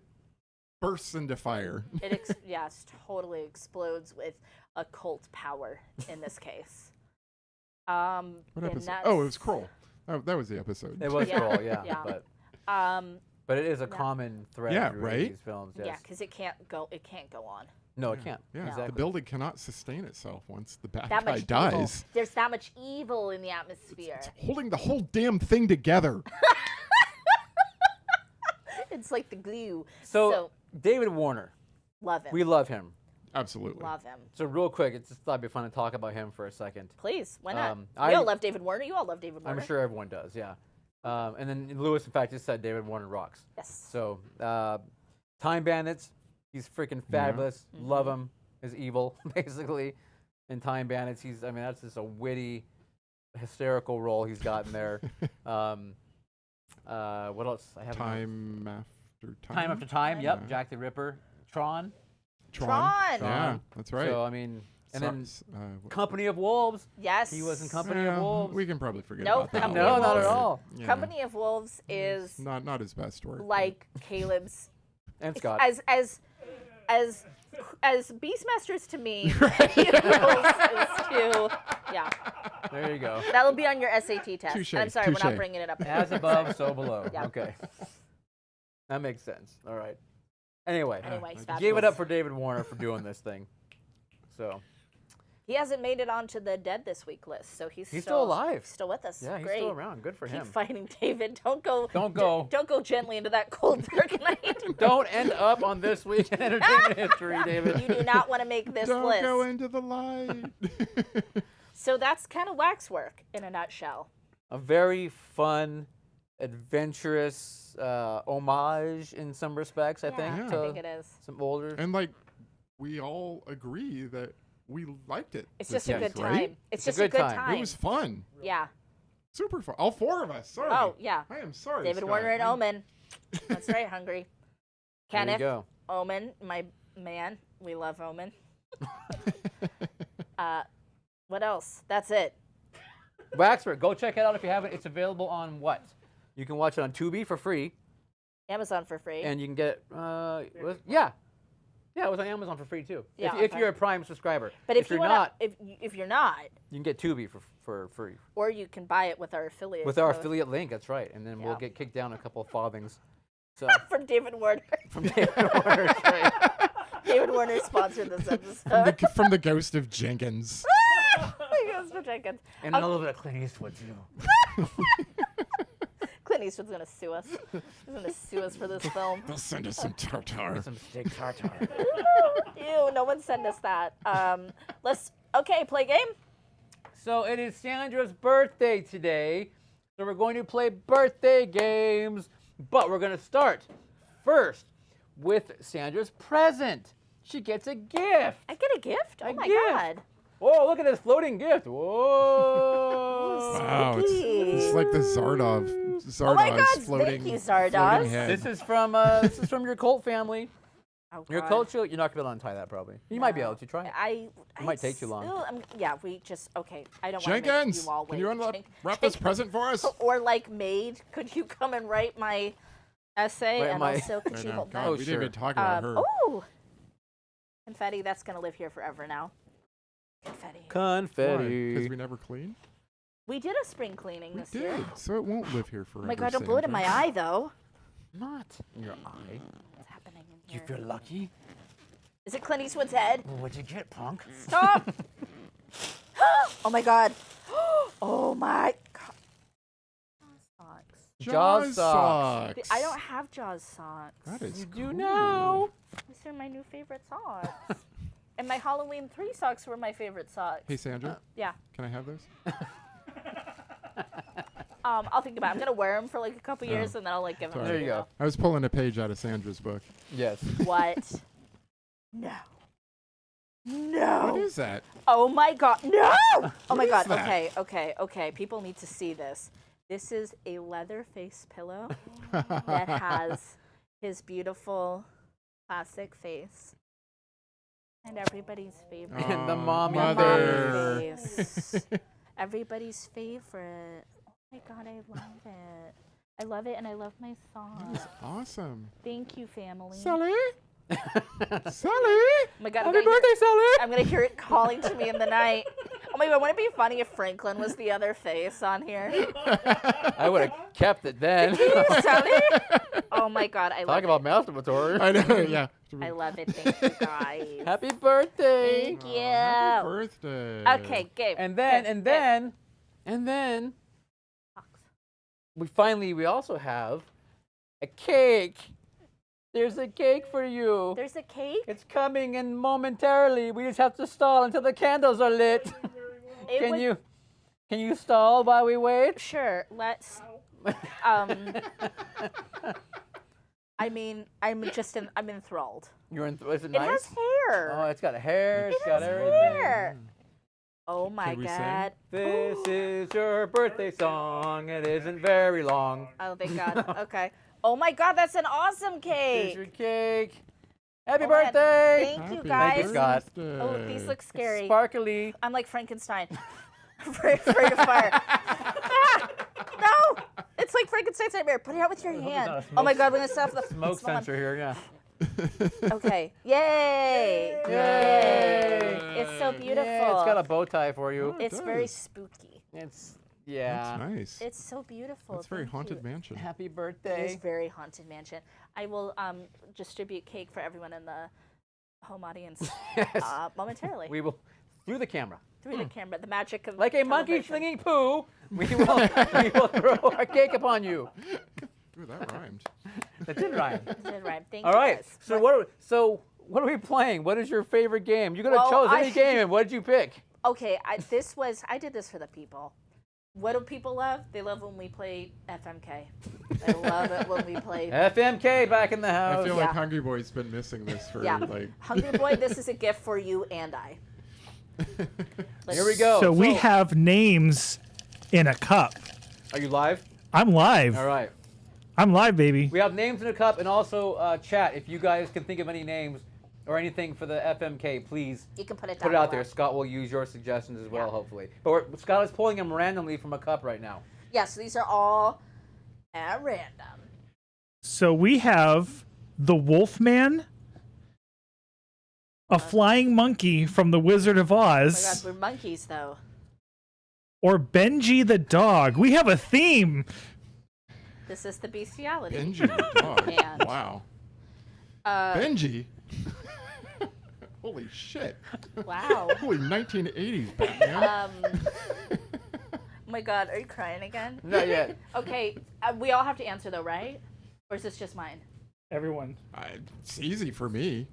bursts into fire. Yes, totally explodes with occult power in this case. What and episode? that's- Oh, it was Kroll. Oh, that was the episode. It was Yeah, cool, yeah. yeah. But it is a common thread Yeah, through right? these films. Yes. Yeah, because it can't go on. No, it can't. Yeah, Exactly. the building cannot sustain itself once the bad That guy much dies. evil. There's that much evil in the atmosphere. It's holding the whole damn thing together. It's like the glue. So, David Warner, love him. we love him. Absolutely. love him. So real quick, it's just thought it'd be fun to talk about him for a second. Please, why not? We I- all love David Warner. You all love David Warner. I'm sure everyone does, yeah. And then Lewis, in fact, just said David Warner rocks. Yes. So, Time Bandits, he's freaking fabulous. Love him. Is evil, basically. In Time Bandits, that's just a witty, hysterical role he's got in there. What else? I have Time after time. Time After Time. Yep. Yeah. Jack the Ripper. Tron. Tron. Yeah, that's right. So and then what- Company of Wolves. Yes. He was in Company yeah, of Wolves. We can probably forget Nope, about that. Company No, of not at Wolves. all. Yeah. Company of Wolves is not his best work. like Caleb's And Scott. as Beastmasters to me. Company of Wolves is to There you go. that'll be on your SAT test. Touche, I'm sorry, we're touche. not bringing it up. As above, so below. Yeah. Okay. That makes sense. All right. Anyway, Anyway, he's give it fabulous. up for David Warner for doing this thing. So, He hasn't made it onto the dead this week list, so he's still alive. Still with us. yeah, he's Great. still around. Good for Keep him. fighting, David. Don't go. Don't go. Don't go gently into that cold dark night. Don't end up on this week in entertainment history, David. You do not want to make this Don't list. go into the light. So that's kind of Waxwork in a nutshell. A very fun, adventurous homage in some respects, I think, Yeah, to I think it is. some older. And we all agree that we liked it. It's this just a week, good right? time. It's It's a just a good good time. time. It was fun. Yeah. Super fun. All four of us. Sorry. Oh, yeah. I am sorry. David Scott. Warner and Omen. That's right, Hungry. There you Kenneth, go. Omen, my man. We love Omen. What else? That's it. Waxwork, go check it out if you haven't. It's available on what? You can watch it on Tubi for free, Amazon for free. and you can get it. Yeah, it was on Amazon for free too. Yeah, if okay. you're a Prime subscriber. but if you're you wanna, not, if you're not, you can get Tubi for free or you can buy it with our affiliate. with our code affiliate link. That's right, and then we'll Yeah. get kicked down a couple of farthings. So from David Warner. from David Warner, that's right. David Warner sponsored this episode. From the ghost of Jenkins. He goes for Jenkins. And a little bit of Clint Eastwood too. Clint Eastwood's gonna sue us. He's gonna sue us for this film. They'll send us some tartar. Some steak tartare. Ew, no one send us that. Okay, play game. So it is Sandra's birthday today, so we're going to play birthday games, but we're going to start first with Sandra's present. She gets a gift. I get a gift? Oh my gift. god. Oh, look at this floating gift. Whoa. Wow, it's like the Zardov's Oh my god, floating, thank you, Zardoz. floating head. This is from your cult family. Oh, Your God. cult, you're not going to be able to untie that probably. You might be able to try it. It might take too long. Yeah, we just, okay. I don't want to make Jenkins, you all can wait. you wrap this present for us? Or like maid, could you come and write my essay? Write And my- also, could I you know. hold God, that? Oh, we sure. didn't even talk about her. Oh, confetti, that's going to live here forever now. Confetti. Confetti. Because we never clean? We did a spring cleaning We this year. did, so it won't live here forever. Oh my god, don't blow it in my eye though. Not in your eye. What's happening in You here? feel lucky? Is it Clint Eastwood's head? Well, what'd you get, punk? Stop! Oh my god. Oh my god. Socks. Jaws socks. I don't have Jaws socks. That is You cool. do now. These are my new favorite socks. And my Halloween 3 socks were my favorite socks. Hey, Sandra, Yeah. can I have those? I'll think about it. I'm gonna wear them for like a couple years, and then I'll like give them. Sorry. There you go. I was pulling a page out of Sandra's book. Yes. What? No. No. What is that? Oh my god. No! Oh my What god. is that? Okay. People need to see this. This is a leather face pillow that has his beautiful classic face. And everybody's favorite. And the Aw, mommy mother. face. Everybody's favorite. Oh my god, I love it. I love it, and I love my song. That's awesome. Thank you, family. Sally? Sally? Oh my god, Happy birthday, Sally! I'm gonna hear it calling to me in the night. Oh my god, wouldn't it be funny if Franklin was the other face on here? I would have kept it then. Sally? Oh my god, I love Talk about masturbatory. I know, yeah. it. I love it. Thank you, guys. Happy birthday! Thank you. Happy birthday. Okay, Gabe. And then we also have a cake. There's a cake for you. There's a cake? It's coming in momentarily. We just have to stall until the candles are lit. It Can you stall while we wait? Sure, let's. I mean, I'm enthralled. You're in. Is it It nice? has hair. Oh, it's got hair. It's got has everything. hair. Oh my Can we sing? god. This is your birthday song. It isn't very long. Oh, thank God. Okay. Oh my god, that's an awesome Here's your cake. cake. Happy Oh my God, birthday! Thank you, Happy guys. Thank you, Scott. Oh, these look scary. Sparkly. I'm like Frankenstein. afraid of fire. Ah, no! It's like Frankenstein's nightmare. Put it out with your hand. not a Oh my smoke- god, we're gonna set off the Smoke smell on. sensor here, yeah. Okay. Yay! Yay! It's so beautiful. Yeah, it's got a bow tie for you. It's It very does. spooky. It's yeah. That's nice. It's so beautiful. That's very Thank haunted you. mansion. Happy It is birthday. very haunted mansion. I will distribute cake for everyone in the home audience Yes. momentarily We will through the camera. through the camera. The magic of Like a monkey television. slinging poo, we will throw our cake upon you. Ooh, that rhymed. That did rhyme. It did rhyme. Thank All you right. guys. So what are we playing? What is your favorite game? You could have Well, chose any game, and what did you pick? Okay, I did this for the people. What do people love? They love when we play FMK. They love it when we play. FMK back in the house. I feel yeah. like Hungry Boy's been missing this for Yeah. like. Hungry Boy, this is a gift for you and I. Here we go. So we have names in a cup. Are you live? I'm live. All right. I'm live, baby. We have names in a cup, and also chat. If you guys can think of any names or anything for the FMK, please You can put it down. put it out below. there. Scott will use your suggestions as well, Yeah. hopefully. But Scott is pulling them randomly from a cup right now. Yeah, so these are all at random. So we have the Wolfman, a flying monkey from the Wizard of Oh my Oz, god, we're monkeys though. or Benji the dog. We have a theme. This is the bestiality. Benji the dog. And- Wow. Uh, Benji. Holy shit. wow. Holy 1980s Batman. Oh my god, are you crying again? Not yet. Okay, we all have to answer though, right? Or is this just mine? Everyone. It's easy for me.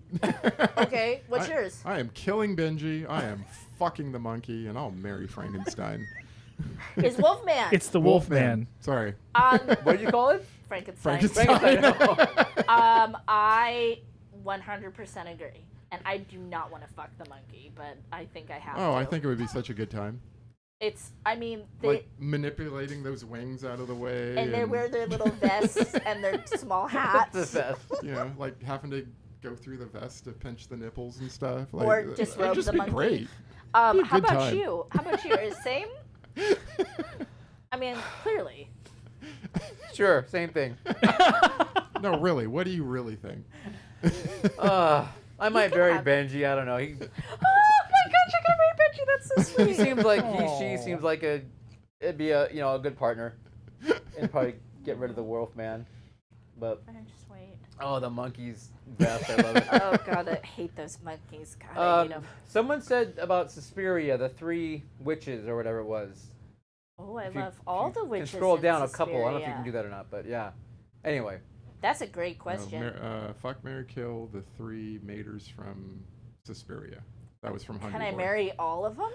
Okay, what's yours? I am killing Benji. I am fucking the monkey, and I'll marry Frankenstein. It's Wolfman. It's the Wolfman. Sorry. What did you call it? Frankenstein. Frankenstein. I 100% agree. And I do not want to fuck the monkey, but I think I have to. Oh, I think it would be such a good time. It's, I mean, they, Like manipulating those wings out of the way. and they wear their little vests and their small hats. The best. You know, like having to go through the vest to pinch the nipples and stuff. Like, Or that'd disrobe just the be monkey. great. Be a How good about time. you? How about you? Is same? I mean, clearly. Sure, same thing. No, really. What do you really think? I might can bury have- Benji. I don't know. He Oh my gosh, you're gonna marry Benji. That's so sweet. seems like she Aw. seems like it'd be a a good partner, and probably get rid of the Wolfman. But Just wait. oh, the monkey's best. I love it. Oh god, I hate those monkeys. God, I hate them. Someone said about Suspiria, the three witches or whatever it was. Oh, I If you- love all if the you witches. can scroll in down a couple. I don't know if you Suspiria. can do that or not, but yeah. Anyway, That's a great question. Fuck, marry, kill the three maters from Suspiria. That was from Hungry Can I Boy. marry all of them?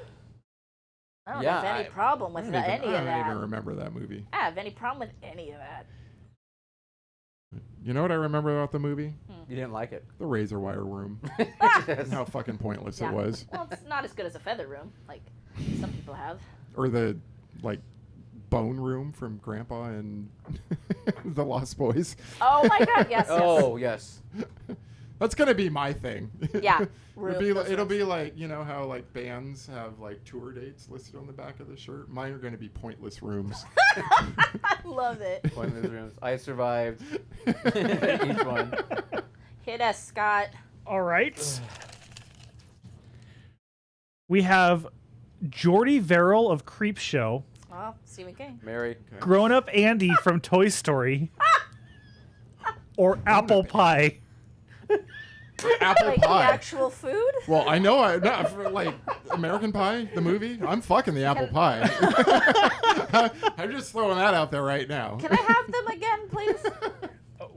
I don't Yeah, have any I- problem with any of I don't that. even remember that movie. I don't have any problem with any of that. You know what I remember about the movie? You didn't like it. The razor wire room. Yes. And how fucking pointless Yeah. it was. Well, it's not as good as a feather room, like some people have. Or the like bone room from Grandpa and the Lost Boys. Oh my God! Yes. Oh, yes. That's gonna be my thing. Yeah. It'll be like, you know how like bands have like tour dates listed on the back of the shirt. Mine are gonna be pointless rooms. I love it. One of those rooms. I survived each one. Hit us, Scott. All right. We have Jordy Verrill of Creepshow, Well, Stephen King. Mary. Grown Up Andy from Toy Story, or Apple Pie. Apple Like pie. the actual food? Well, I know not for, like American Pie, the movie. I'm fucking the apple pie. I'm just throwing that out there right now. Can I have them again, please?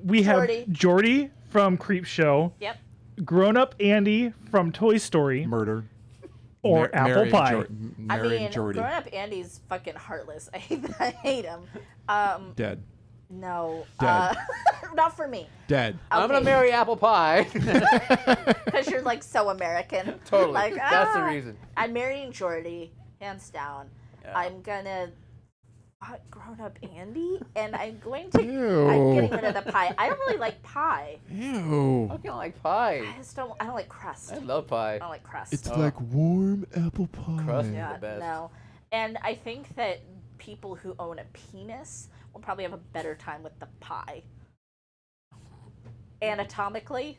We have Jordy. Jordy from Creepshow, Yep. Grown Up Andy from Toy Story, Murder. or Apple Mary and Pie. I Mary mean, and Jordy. Grown Up Andy's fucking heartless. I hate him. Dead. No. Dead. Not for me. Dead. I'm gonna Okay. marry apple pie. Because you're like so American. Totally. Like, That's the reason. I'm marrying Jordy, hands down. Yeah. I'm gonna Grown Up Andy, and I'm going to. Ew. I'm getting rid of the pie. I don't really like pie. Ew. I don't like pie. I just don't. I don't like crust. I love pie. I don't like crust. It's Oh. like warm apple pie. Crust. yeah, the best. no. And I think that people who own a penis will probably have a better time with the pie. Anatomically,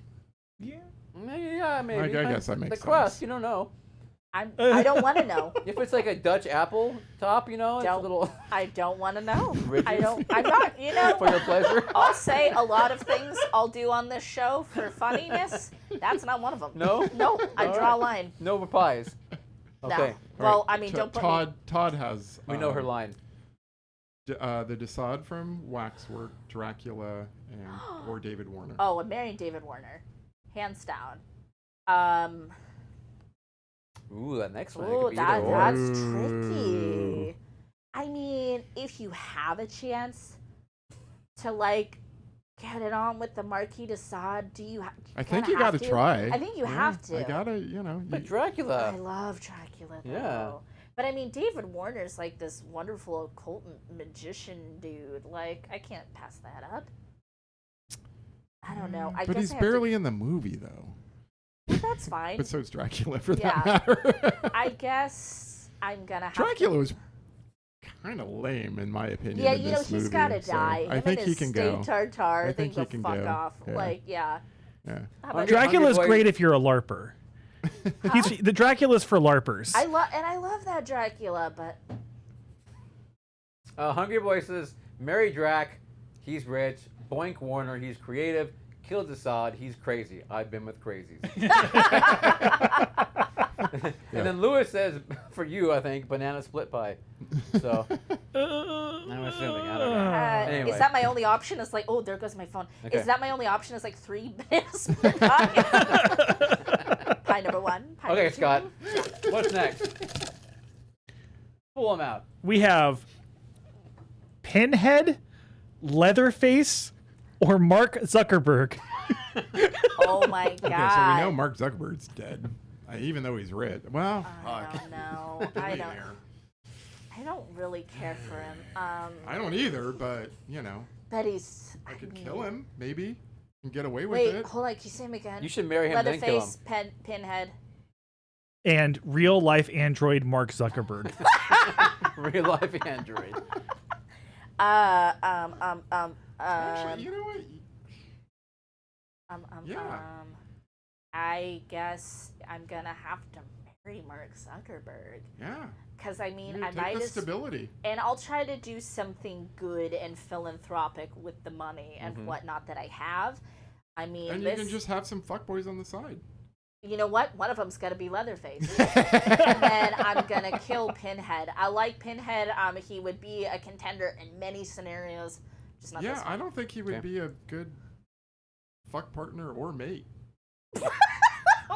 Yeah, maybe. I guess that makes The crust, sense. you don't know. I don't want to know. If it's like a Dutch apple top, you know, it's a Don't. little I don't want to know. Ridges? I don't. I'm not. You know. for your pleasure. I'll say a lot of things I'll do on this show for funniness. That's not one of them. No? No, I All draw right. a line. No pies. No. Okay. Well, I mean, don't put me. Todd has. We know her line. The Desaad from Waxwork, Dracula, and or David Warner. Oh, I'm marrying David Warner, hands down. Ooh, that next one. Ooh, Could be either or. that's Ooh. tricky. I mean, if you have a chance to like get it on with the Marquis de Sade, do you? I think kinda you got to have try. I think you Yeah, have to. I gotta, you know. But You, Dracula. I love Dracula though. Yeah. But I mean, David Warner's like this wonderful occult magician dude. Like, I can't pass that up. I don't know. I but guess he's I have to- barely in the movie though. Well, that's fine. But so's Dracula for Yeah. that matter. I guess I'm gonna have Dracula to. was kind of lame in my opinion. Yeah, in you know, this he's movie, gotta so die. I Him think and he his can steak go. tartare. I They think go he can fuck go. off. Yeah. Like, yeah. Yeah. How about Dracula's Boy- great if you're a LARPer. The Dracula's for LARPers. I love that Dracula, but Hungry Boy says, marry Drac. He's rich. Boink Warner. He's creative. Kill Desaad. He's crazy. I've been with crazies. And then Lewis says, for you, I think, banana split pie. So I'm assuming. I don't know. Anyway. is that my only option? It's like, oh, there goes my phone. Okay. Is that my only option? It's like 3 bananas per pie. Pie number 1. Pie Okay, number 2. Scott. What's next? Pull them out. We have Pinhead, Leatherface, or Mark Zuckerberg. Oh my god. Okay, so we know Mark Zuckerberg's dead, even though he's rich. Well, I fuck. don't know. I don't really care for him. I don't either, but you know, But he's. I could mean- kill him maybe and get away with Wait, it. hold on. Can you say him again? You should marry him, then kill him. Leatherface, Pinhead. And real life android Mark Zuckerberg. Real life android. Actually, you know what? Yeah. I guess I'm gonna have to marry Mark Zuckerberg. Yeah. Because I mean, You I take might the as stability. and I'll try to do something good and philanthropic with the money and whatnot that I have. I mean, And you can just have some fuckboys on the side. you know what? One of them's got to be Leatherface. And then I'm going to kill Pinhead. I like Pinhead. He would be a contender in many scenarios. Just not Yeah, this I one. don't think he would Okay. be a good fuck partner or mate.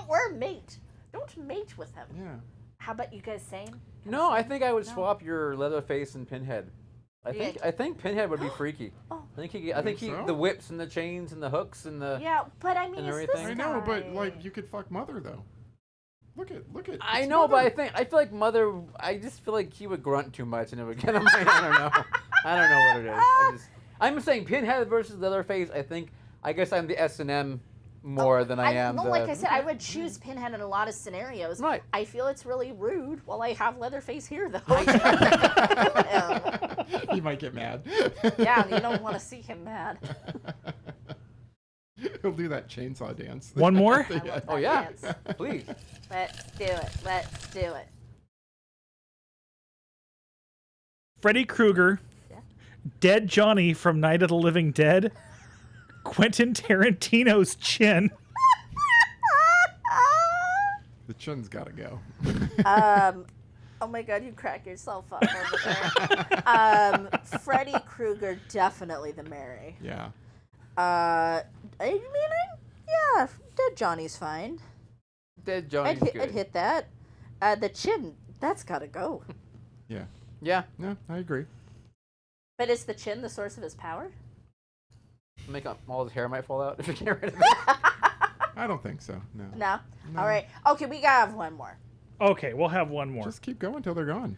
Or mate. Don't mate with him. Yeah. How about you guys same? No, I think I would No. swap your Leatherface and Pinhead. I think Pinhead would be freaky. Oh. I think so? the whips and the chains and the hooks and the. Yeah, but I mean, And it's everything. this I know, but guy. like you could fuck Mother though. Look at. I it's know, Mother. but I feel like Mother. I just feel like he would grunt too much and it would get him. I don't know. I don't know what it is. I'm saying Pinhead versus Leatherface. I guess I'm the S&M more than I am. No, the, like I said, I would choose Pinhead in a lot of scenarios. Right. I feel it's really rude while I have Leatherface here, though. He might get mad. Yeah, you don't want to see him mad. He'll do that chainsaw dance. One more? I love Oh that yeah, dance. please. Let's do it. Let's do it. Freddy Krueger, Yeah. Dead Johnny from Night of the Living Dead, Quentin Tarantino's chin. The chin's gotta go. Oh my God, you crack yourself up over there. Freddy Krueger, definitely the Mary. Yeah. I mean, yeah, Dead Johnny's fine. Dead Johnny's good. I'd hit that. The chin, that's gotta go. Yeah. Yeah, No, I agree. But is the chin the source of his power? make up all his hair might fall out if you get rid of it. I don't think so. No. No? No. All right. Okay, we gotta have one more. Okay, we'll have one more. Just keep going till they're gone.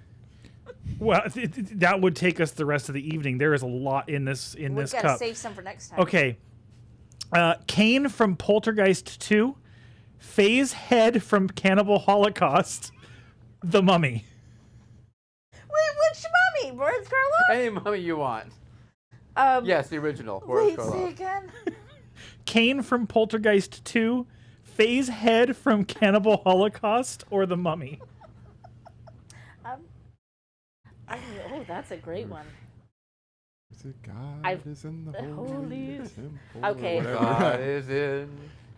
Well, that would take us the rest of the evening. There is a lot in this We've this gotta cup. save some for next time. Okay. Kane from Poltergeist 2, Faye's head from Cannibal Holocaust, The Mummy. Wait, which mummy? Boris Karloff? Any mummy you want. Yes, the original. Boris Wait, Karloff. say again. Kane from Poltergeist 2, Faye's head from Cannibal Holocaust, or The Mummy. Oh, that's a great one. Is it God I've- is in the the holy holy- temple? Okay. Whatever. God is in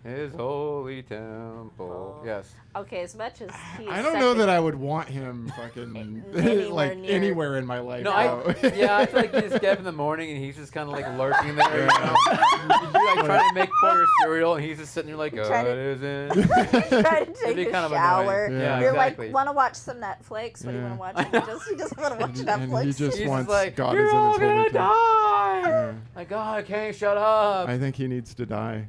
his holy temple. Oh. Yes. Okay, as much as he is I don't such know a- that I would want him fucking Anywhere like near. anywhere in my life. No, though. I feel like you just get up in the morning and he's just kind of like lurking there. You Yeah. know? You're like trying to make Porter cereal and he's just sitting there like, God Trying to- is in. trying to It'd be take a kind of shower. annoying. Yeah. Yeah, You're exactly. like, want to watch some Netflix? What do you Yeah. want to watch? He just want to watch And Netflix. he just He's wants like, God you're is in all his holy gonna temple. die. Yeah. Like, God, I can't shut up. I think he needs to die.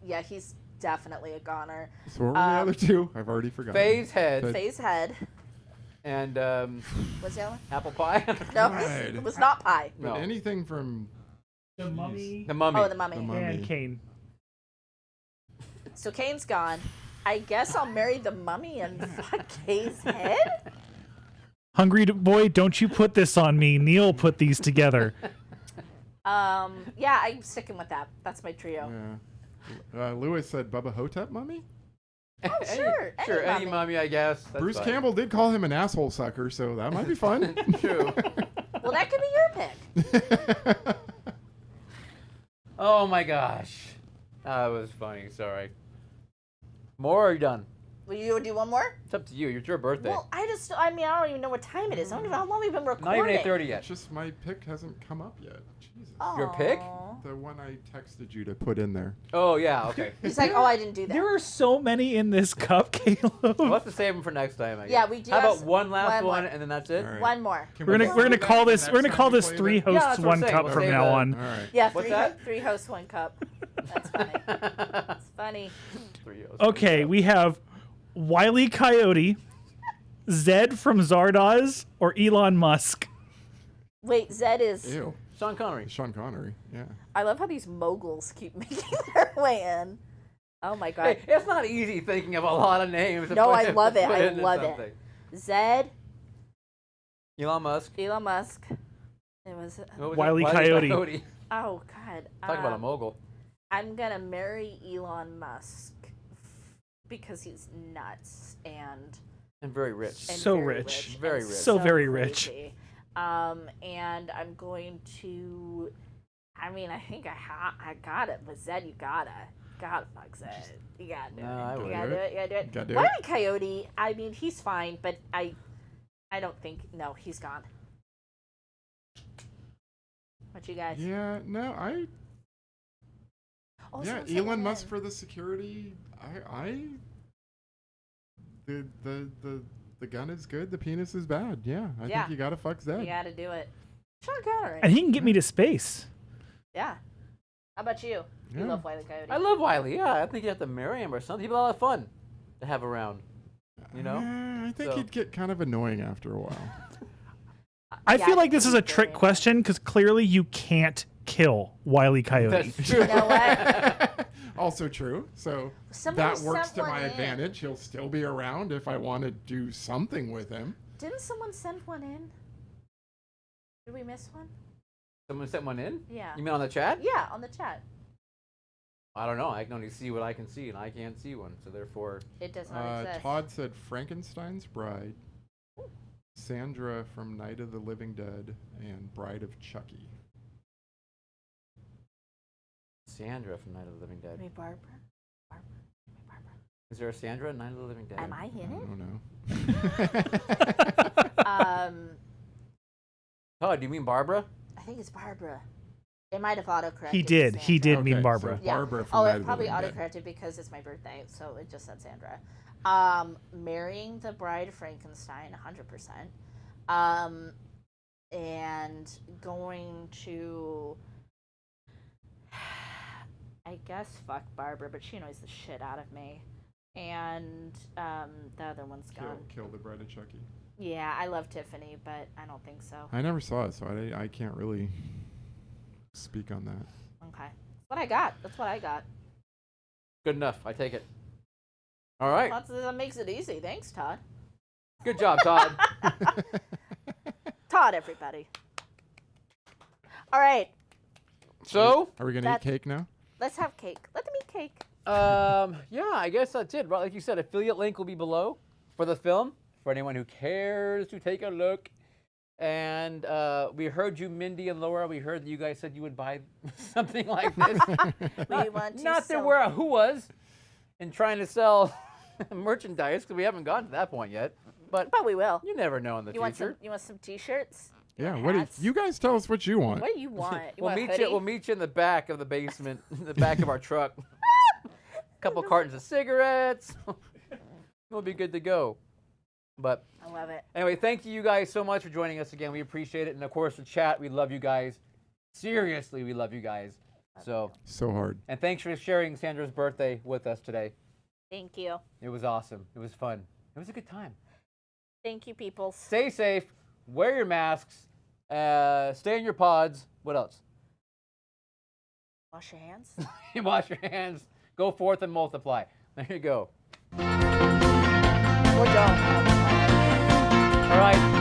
Yeah, he's definitely a goner. So what were the other two? I've already forgotten. Faye's head But- Faye's head. and What's the other one? apple pie. No, God. it was not pie. But No. anything from The Mummy The mummy. Oh, the mummy. The mummy. and Kane. So Kane's gone. I guess I'll marry the mummy and fuck Kay's head? Hungry Boy, don't you put this on me. Neil put these together. Yeah, I'm sticking with that. That's my trio. Yeah. Lewis said Bubba Hotep mummy. Oh, sure. Any Sure, any mummy. mummy, I guess. That's Bruce fine. Campbell did call him an asshole sucker, so that might be fun. True. Well, that could be your pick. Oh my gosh. That was funny. Sorry. More or are you done? Will you do one more? It's up to you. It's your birthday. Well, I don't even know what time it is. I don't even know how long we've been recording. Not even 8:30 yet. It's just my pick hasn't come up yet. Jesus. Your pick? Aw. The one I texted you to put in there. Oh yeah. Okay. He's like, oh, I didn't do that. There are so many in this cup, Caleb. We'll have to save them for next time. I guess. Yeah, we do How have about one last one one more. and then that's it? All right. One more. Can We're we gonna do call that this next we're gonna time call we this play three that? Yeah, hosts that's what I'm one saying. cup We'll from save now that. on. All right. Yeah, What's that? three hosts, one cup. That's funny. That's funny. Okay, we have Wile E. Coyote, Zed from Zardoz, or Elon Musk. Wait, Zed is. Ew. Sean Connery. Sean Connery. Yeah. I love how these moguls keep making their way in. Oh my god. Hey, it's not easy thinking of a lot of names. to No, put I in- love it. put I into love it. something. Zed, Elon Musk. Elon Musk. It was. What was Wile E. it? Coyote. Oh god. Talk about a mogul. I'm gonna marry Elon Musk because he's nuts and And very rich. So very rich. Very and rich. So very rich. crazy. And I'm going to. I mean, I think I got it, but Zed, you gotta fuck Zed. You gotta do No, it. I You would. gotta do it. You gotta do it. Gotta do Wile it. E. Coyote. I mean, he's fine, but I don't think. No, he's gone. What you guys? Yeah. No. Oh, Yeah. someone said Elon Musk Lynn. for the security. The gun is good. The penis is bad. Yeah, I Yeah. think you gotta fuck Zed. You got to do it. Sean Connery. And he can get me to space. Yeah. How about you? You Yeah. love Wile E. Coyote. I love Wiley. Yeah, I think you have to marry him or something. He'd be a lot of fun to have around. You know? I think So- he'd get kind of annoying after a while. I Yeah, feel I like think this is he's a trick very question because clearly you can't kill Wile E. Coyote. That's true. You know what? Also true. So Somebody that works sent to one my in. advantage. He'll still be around if I want to do something with him. Didn't someone send one in? Did we miss one? Someone sent one in? Yeah. You mean on the chat? Yeah, on the chat. I don't know. I can only see what I can see, and I can't see one. So therefore, It does not exist. Todd said Frankenstein's Bride, Sandra from Night of the Living Dead, and Bride of Chucky. Sandra from Night of the Living Dead. Maybe Barbara. Barbara. Maybe Barbara. Is there a Sandra in Night of the Living Dead? Am I in I don't know. it? Todd, do you mean Barbara? I think it's Barbara. It might have autocorrected. He to did. He Sandra. did mean Okay, Barbara. so Yeah. Barbara from Oh, Night it of the probably Living Dead. autocorrected because it's my birthday, so it just said Sandra. Marrying the Bride of Frankenstein, 100%. And going to, I guess, fuck Barbara, but she annoys the shit out of me. And the other one's gone. Kill the Bride of Chucky. Yeah, I love Tiffany, but I don't think so. I never saw it, so I can't really speak on that. Okay. That's what I got. That's what I got. Good enough. I take it. All right. That makes it easy. Thanks, Todd. Good job, Todd. Todd, everybody. All right. So, Are we gonna eat cake now? Let's have cake. Let them eat cake. yeah, I guess that's it. Right, like you said, affiliate link will be below for the film for anyone who cares to take a look. And we heard you, Mindy and Laura. We heard that you guys said you would buy something like this. We want to Not that sell- we're a who was and trying to sell merchandise because we haven't gotten to that point yet. But But we will. you never know in the You want future. some t-shirts? Yeah. want What do hats? you guys tell us what you want? What do you want? You We'll want a meet hoodie? you. We'll meet you in the back of the basement, in the back of our truck. Couple cartons of cigarettes. We'll be good to go. But I love it. anyway, thank you guys so much for joining us again. We appreciate it, and of course the chat. We love you guys. Seriously, we love you guys. So, So hard. and thanks for sharing Sandra's birthday with us today. Thank you. It was awesome. It was fun. It was a good time. Thank you, people. Stay safe. Wear your masks. Stay in your pods. What else? Wash your hands. Wash your hands. Go forth and multiply. There you go. Or don't. All right.